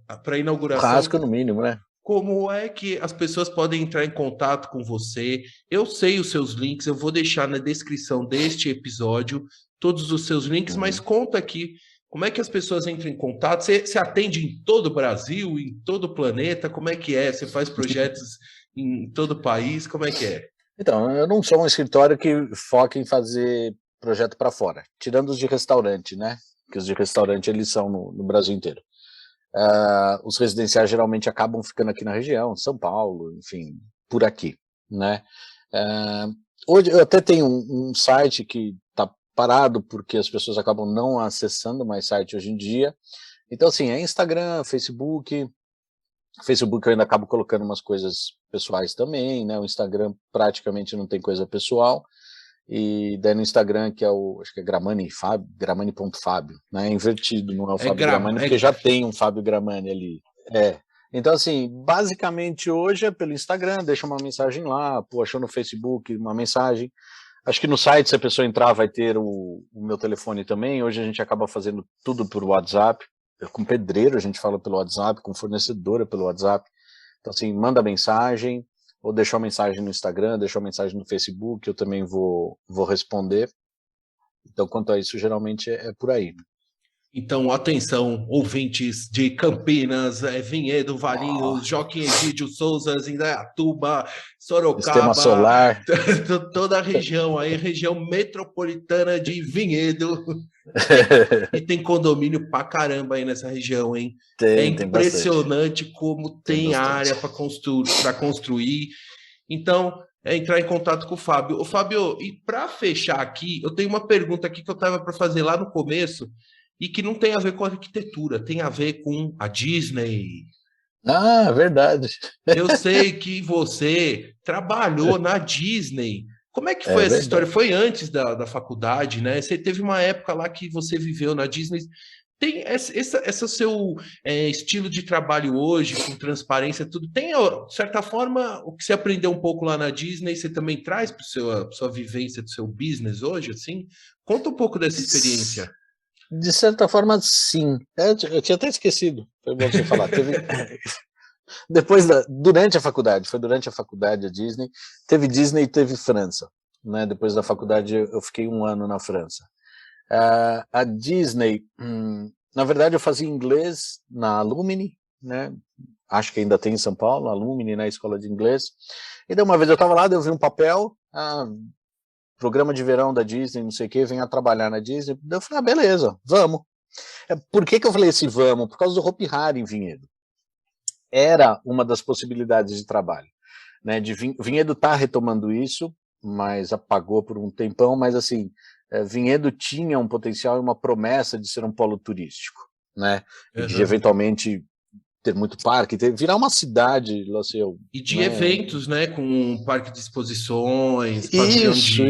a inauguração. Churrasco no mínimo, né? Como é que as pessoas podem entrar em contato com você? Eu sei os seus links, eu vou deixar na descrição deste episódio todos os seus links, mas conta aqui, como é que as pessoas entram em contato? Você atende em todo o Brasil, em todo o planeta? Como é que é? Você faz projetos em todo o país? Como é que é? Então, eu não sou um escritório que foca em fazer projeto para fora, tirando os de restaurante, né? Que os de restaurante, eles são no Brasil inteiro. Os residenciais geralmente acabam ficando aqui na região, São Paulo, enfim, por aqui, né? Hoje eu até tenho um site que está parado porque as pessoas acabam não acessando mais site hoje em dia. Então, assim, é Instagram, Facebook eu ainda acabo colocando umas coisas pessoais também, né? O Instagram praticamente não tem coisa pessoal. E daí no Instagram, que é acho que é Gramani.Fábio, né? É invertido, não é o Fábio Gramani, porque já tem um Fábio Gramani ali. Então, assim, basicamente hoje é pelo Instagram, deixa uma mensagem lá, achou no Facebook uma mensagem. Acho que no site, se a pessoa entrar, vai ter o meu telefone também. Hoje a gente acaba fazendo tudo por WhatsApp. Com pedreiro a gente fala pelo WhatsApp, com fornecedora pelo WhatsApp. Então, assim, manda mensagem, ou deixa uma mensagem no Instagram, deixa uma mensagem no Facebook, eu também vou responder. Então, quanto a isso, geralmente é por aí. Então, atenção, ouvintes de Campinas, Vinhedo, Valinhos, Joaquim Egídio, Souza, Indaiatuba, Sorocaba, Sistema Solar, toda a região aí, região metropolitana de Vinhedo. E tem condomínio pra caramba aí nessa região, hein? É impressionante como tem área para construir. Então, entrar em contato com o Fábio. Ô, Fábio, e para fechar aqui, eu tenho uma pergunta aqui que eu estava para fazer lá no começo, e que não tem a ver com a arquitetura, tem a ver com a Disney. Verdade. Eu sei que você trabalhou na Disney. Como é que foi essa história? Foi antes da faculdade, né? Você teve uma época lá que você viveu na Disney. Tem esse seu estilo de trabalho hoje, com transparência, tudo. Tem, de certa forma, o que você aprendeu um pouco lá na Disney, você também traz para sua vivência do seu business hoje, assim? Conta um pouco dessa experiência. De certa forma, sim. Eu tinha até esquecido, foi bom você falar. Durante a faculdade a Disney, teve Disney e teve França, né? Depois da faculdade eu fiquei 1 ano na França. A Disney, na verdade eu fazia inglês na Alumni, né? Acho que ainda tem em São Paulo, Alumni, na escola de inglês. E daí uma vez eu estava lá, eu vi um papel, programa de verão da Disney, não sei o que, venha trabalhar na Disney. Daí eu falei, beleza, vamos. Por que eu falei assim, vamos? Por causa do Hopi Hari em Vinhedo. Era uma das possibilidades de trabalho, né? Vinhedo está retomando isso, mas apagou por um tempão, mas assim, Vinhedo tinha um potencial e uma promessa de ser um polo turístico, né? E de eventualmente ter muito parque, virar uma cidade, lá sei eu, e de eventos, né? Com um parque de exposições, isso.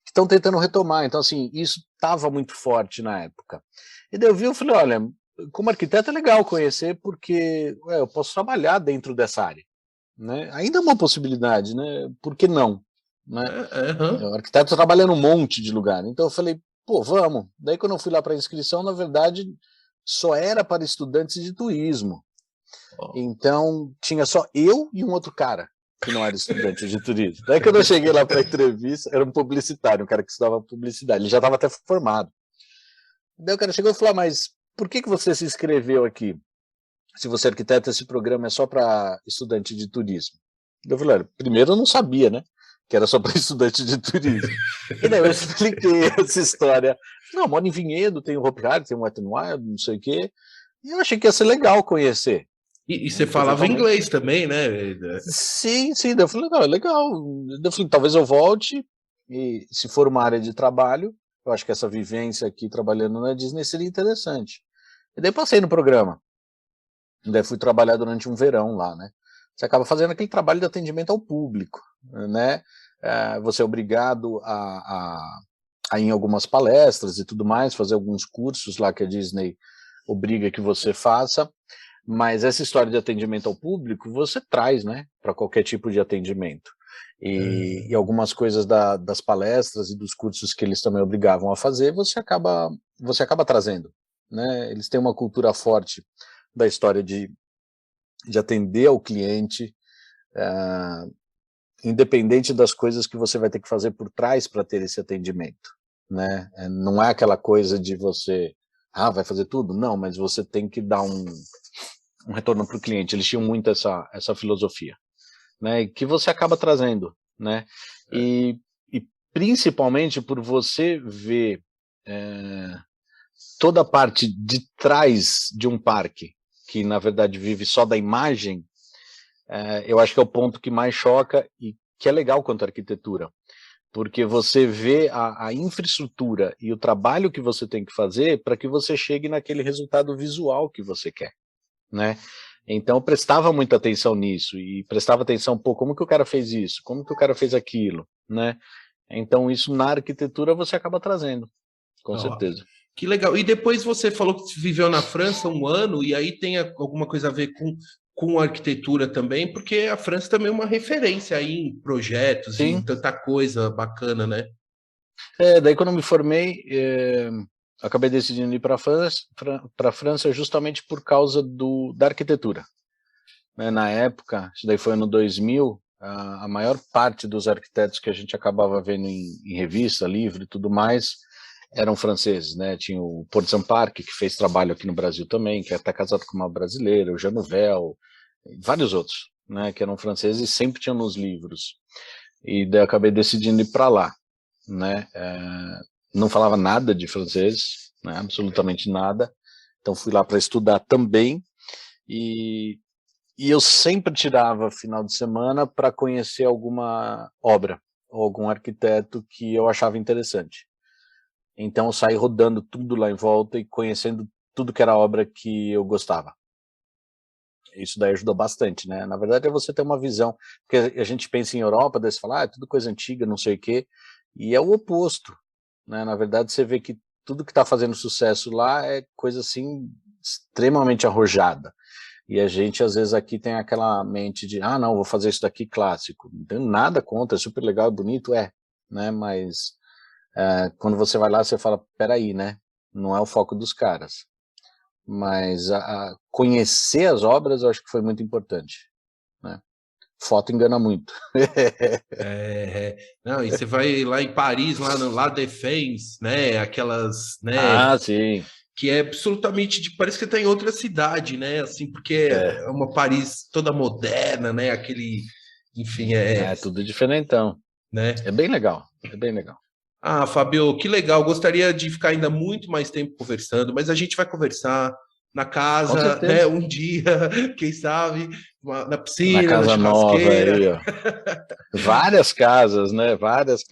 Estão tentando retomar, então assim, isso estava muito forte na época. E daí eu falei, olha, como arquiteto é legal conhecer, porque eu posso trabalhar dentro dessa área, né? Ainda é uma possibilidade, né? Por que não? Né? O arquiteto trabalha num monte de lugar, então eu falei, vamos. Daí quando eu fui lá para a inscrição, na verdade, só era para estudantes de turismo. Então tinha só eu e um outro cara que não era estudante de turismo. Daí quando eu cheguei lá para a entrevista, era um publicitário, um cara que estudava publicidade, ele já estava até formado. Daí o cara chegou e falou, mas por que você se inscreveu aqui? Se você é arquiteto, esse programa é só para estudante de turismo. Eu falei, primeiro eu não sabia, né? que era só para estudante de turismo. E daí eu expliquei essa história. Não, moro em Vinhedo, tem o Hopi Hari, tem o Wet n Wild, não sei o quê. E eu achei que ia ser legal conhecer. E você falava inglês também, né? Sim. Daí eu falei, não, é legal. Daí eu falei, talvez eu volte, e se for uma área de trabalho, eu acho que essa vivência aqui trabalhando na Disney seria interessante. E daí passei no programa. Daí fui trabalhar durante um verão lá, né? Você acaba fazendo aquele trabalho de atendimento ao público, né? Você é obrigado a ir em algumas palestras e tudo mais, fazer alguns cursos lá que a Disney obriga que você faça, mas essa história de atendimento ao público você traz, né? Para qualquer tipo de atendimento. E algumas coisas das palestras e dos cursos que eles também obrigavam a fazer, você acaba trazendo, né? Eles têm uma cultura forte da história de atender ao cliente, independente das coisas que você vai ter que fazer por trás para ter esse atendimento, né? Não é aquela coisa de você, vai fazer tudo? Não, mas você tem que dar um retorno para o cliente. Eles tinham muito essa filosofia, né? Que você acaba trazendo, né? E principalmente por você ver toda a parte de trás de um parque, que na verdade vive só da imagem, eu acho que é o ponto que mais choca e que é legal quanto à arquitetura, porque você vê a infraestrutura e o trabalho que você tem que fazer para que você chegue naquele resultado visual que você quer, né? Então eu prestava muita atenção nisso, e prestava atenção, como que o cara fez isso, como que o cara fez aquilo, né? Então isso na arquitetura você acaba trazendo, com certeza. Que legal. E depois você falou que viveu na França 1 ano, e aí tem alguma coisa a ver com arquitetura também, porque a França também é uma referência aí em projetos, Sim. em tanta coisa bacana, né? Daí quando eu me formei, acabei decidindo ir para a França justamente por causa da arquitetura. Na época, isso daí foi ano 2000, a maior parte dos arquitetos que a gente acabava vendo em revista, livro e tudo mais, eram franceses, né? Tinha o Portzamparc, que fez trabalho aqui no Brasil também, que é até casado com uma brasileira, o Jean Nouvel, vários outros, né? Que eram franceses e sempre tinham nos livros. E daí eu acabei decidindo ir para lá, né? Não falava nada de francês, né? Absolutamente nada. Então fui lá para estudar também, e eu sempre tirava final de semana para conhecer alguma obra ou algum arquiteto que eu achava interessante. Então eu saí rodando tudo lá em volta e conhecendo tudo que era obra que eu gostava. Isso daí ajudou bastante, né? Na verdade é você ter uma visão, porque a gente pensa em Europa, daí você fala, é tudo coisa antiga, não sei o quê, e é o oposto, né? Na verdade você vê que tudo que está fazendo sucesso lá é coisa assim extremamente arrojada. E a gente às vezes aqui tem aquela mente de, não, vou fazer isso daqui clássico. Não tenho nada contra, é super legal, é bonito, né? Mas quando você vai lá, você fala, peraí, né? Não é o foco dos caras. Mas conhecer as obras, eu acho que foi muito importante, né? Foto engana muito. Não, e você vai lá em Paris, lá no La Défense, né? Aquelas, né? Sim. Que é absolutamente, parece que está em outra cidade, né? Assim, porque é uma Paris toda moderna, né? Aquele, enfim, tudo diferentão, né? É bem legal, é bem legal. Fábio, que legal. Gostaria de ficar ainda muito mais tempo conversando, mas a gente vai conversar na casa, né? Um dia, quem sabe, na piscina, na casa na nova aí, ó. Várias casas, né? Várias.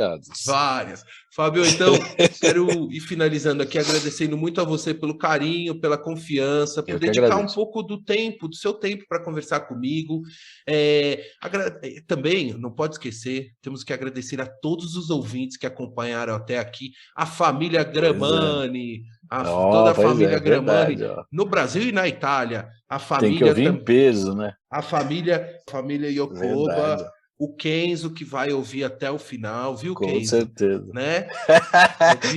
Fábio, então, quero ir finalizando aqui, agradecendo muito a você pelo carinho, pela confiança, por dedicar um pouco do seu tempo para conversar comigo. Também, não pode esquecer, temos que agradecer a todos os ouvintes que acompanharam até aqui, a família Gramani, toda a família Gramani, verdade, no Brasil e na Itália. A família tem que ouvir em peso, né? A família Yokoba, o Kenzo, que vai ouvir até o final, viu, Kenzo? Com certeza. Né?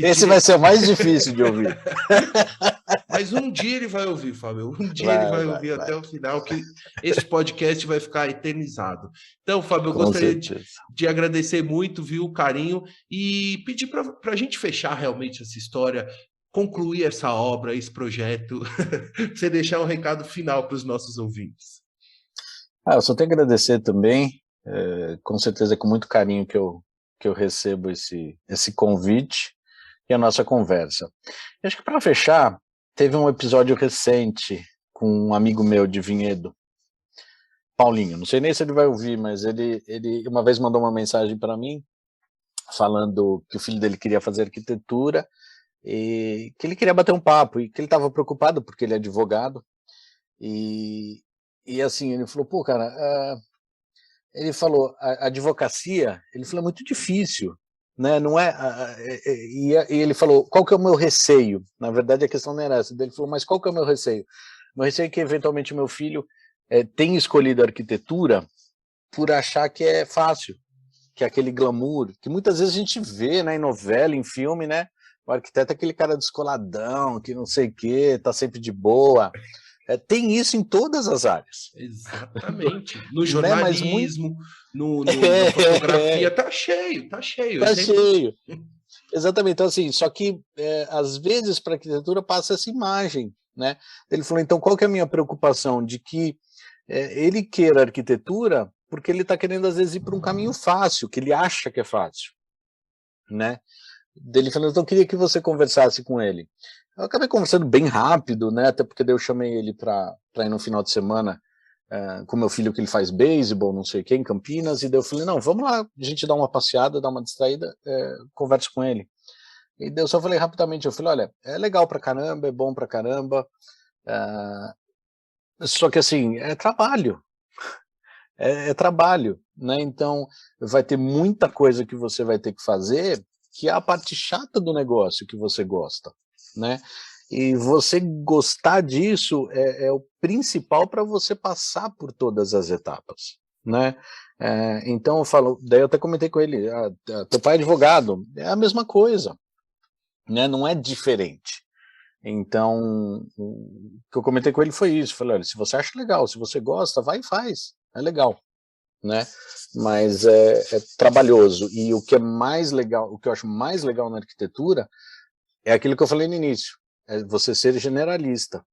Esse vai ser o mais difícil de ouvir. Mas um dia ele vai ouvir, Fábio. Um dia ele vai ouvir até o final, que esse podcast vai ficar eternizado. Então, Fábio, eu gostaria de agradecer muito, viu, o carinho, e pedir para a gente fechar realmente essa história, concluir essa obra, esse projeto, você deixar um recado final para os nossos ouvintes. Eu só tenho que agradecer também. Com certeza é com muito carinho que eu recebo esse convite e a nossa conversa. E acho que para fechar, teve um episódio recente com um amigo meu de Vinhedo, Paulinho, não sei nem se ele vai ouvir, mas ele uma vez mandou uma mensagem para mim, falando que o filho dele queria fazer arquitetura, e que ele queria bater um papo, e que ele estava preocupado, porque ele é advogado, e assim, ele falou, pô, cara, ele falou, a advocacia, ele falou, é muito difícil, né, não é, e ele falou, qual que é o meu receio? Na verdade, a questão não era essa, ele falou, mas qual que é o meu receio? Meu receio é que, eventualmente, o meu filho tenha escolhido a arquitetura por achar que é fácil, que é aquele glamour, que muitas vezes a gente vê, né, em novela, em filme, né, o arquiteto é aquele cara descoladão, que não sei o quê, tá sempre de boa. Tem isso em todas as áreas. Exatamente. No Né? Mas jornalismo, na fotografia, tá cheio. Tá cheio. Exatamente. Então, assim, só que às vezes para a arquitetura passa essa imagem, né? Ele falou, então, qual que é a minha preocupação? De que ele queira arquitetura porque ele está querendo, às vezes, ir para um caminho fácil, que ele acha que é fácil, né? Ele falou, então eu queria que você conversasse com ele. Eu acabei conversando bem rápido, né? Até porque daí eu chamei ele para ir no final de semana com meu filho, que ele faz beisebol, não sei o que, em Campinas, e daí eu falei, não, vamos lá, a gente dá uma passeada, dá uma distraída, converso com ele. E daí eu só falei rapidamente, eu falei, olha, é legal pra caramba, é bom pra caramba, só que assim, é trabalho, trabalho, né? Então vai ter muita coisa que você vai ter que fazer, que é a parte chata do negócio que você gosta, né? E você gostar disso é o principal para você passar por todas as etapas, né? Então eu falo, daí eu até comentei com ele, teu pai é advogado, é a mesma coisa, né? Não é diferente. Então o que eu comentei com ele foi isso, falei, olha, se você acha legal, se você gosta, vai e faz, é legal, né? Mas é trabalhoso, e o que é mais legal, o que eu acho mais legal na arquitetura é aquilo que eu falei no início, é você ser generalista.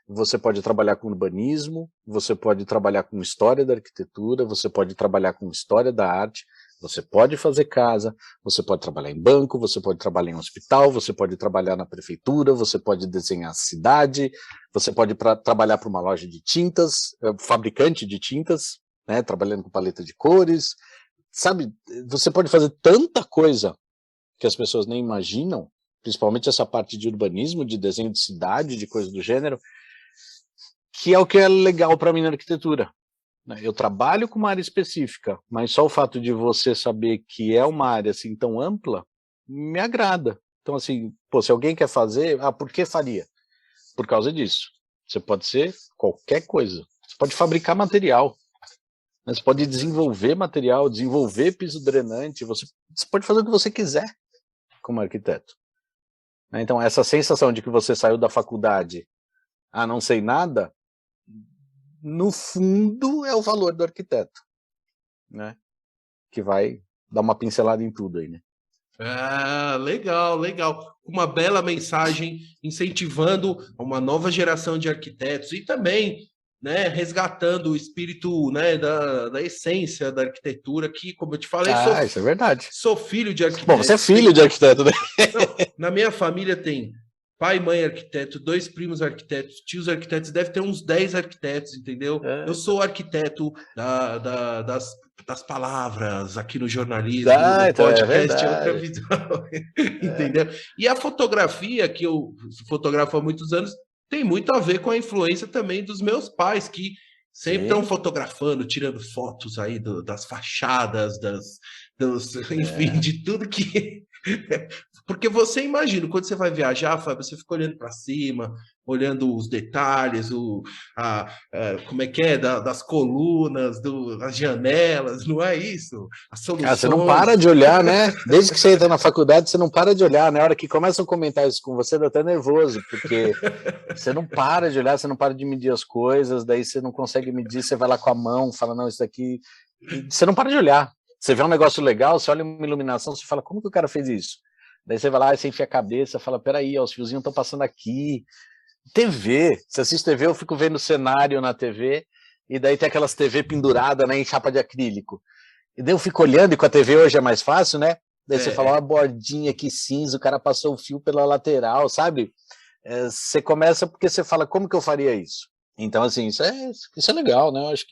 Você pode trabalhar com urbanismo, você pode trabalhar com história da arquitetura, você pode trabalhar com história da arte, você pode fazer casa, você pode trabalhar em banco, você pode trabalhar em hospital, você pode trabalhar na prefeitura, você pode desenhar cidade, você pode trabalhar para uma loja de tintas, fabricante de tintas, né, trabalhando com paleta de cores, sabe, você pode fazer tanta coisa que as pessoas nem imaginam, principalmente essa parte de urbanismo, de desenho de cidade, de coisa do gênero, que é o que é legal para mim na arquitetura. Eu trabalho com uma área específica, mas só o fato de você saber que é uma área assim tão ampla, me agrada. Então, assim, pô, se alguém quer fazer, por que faria? Por causa disso. Você pode ser qualquer coisa. Você pode fabricar material, você pode desenvolver material, desenvolver piso drenante, você pode fazer o que você quiser como arquiteto. Então, essa sensação de que você saiu da faculdade não sei nada, no fundo é o valor do arquiteto, né? Que vai dar uma pincelada em tudo aí, né? Legal. Uma bela mensagem incentivando uma nova geração de arquitetos e também, né, resgatando o espírito, né, da essência da arquitetura, que, como eu te falei, isso é verdade. Sou filho de arquiteto. Bom, você é filho de arquiteto, né? Não, na minha família tem pai e mãe arquiteto, 2 primos arquitetos, tios arquitetos, deve ter uns 10 arquitetos, entendeu? Eu sou arquiteto das palavras aqui no jornalismo, no podcast, outra visão, entendeu? E a fotografia, que eu fotografo há muitos anos, tem muito a ver com a influência também dos meus pais, que sempre estão fotografando, tirando fotos aí das fachadas, enfim, de tudo que... Porque você imagina, quando você vai viajar, Fábio, você fica olhando para cima, olhando os detalhes, como é que é, das colunas, das janelas, não é isso? As soluções. Você não para de olhar, né? Desde que você entra na faculdade, você não para de olhar. Na hora que começam a comentar isso com você, dá até nervoso, porque você não para de olhar, você não para de medir as coisas, daí você não consegue medir, você vai lá com a mão, fala, não, isso daqui... Você não para de olhar. Você vê um negócio legal, você olha uma iluminação, você fala, como que o cara fez isso? Daí você vai lá, você enfia a cabeça, fala, peraí, os fiozinhos estão passando aqui. TV, você assiste TV, eu fico vendo cenário na TV, e daí tem aquelas TV penduradas, né, em chapa de acrílico. E daí eu fico olhando, e com a TV hoje é mais fácil, né? Daí você fala, uma bordinha aqui cinza, o cara passou o fio pela lateral, sabe? Você começa porque você fala, como que eu faria isso? Então, assim, isso é legal, né? Eu acho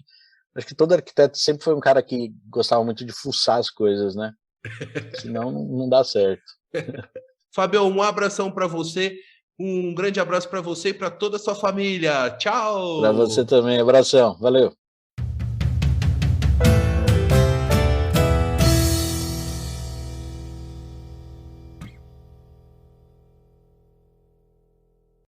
que todo arquiteto sempre foi um cara que gostava muito de fuçar as coisas, né? Senão não dá certo. Fábio, um abração para você, um grande abraço para você e para toda a sua família. Tchau! Para você também, abração, valeu!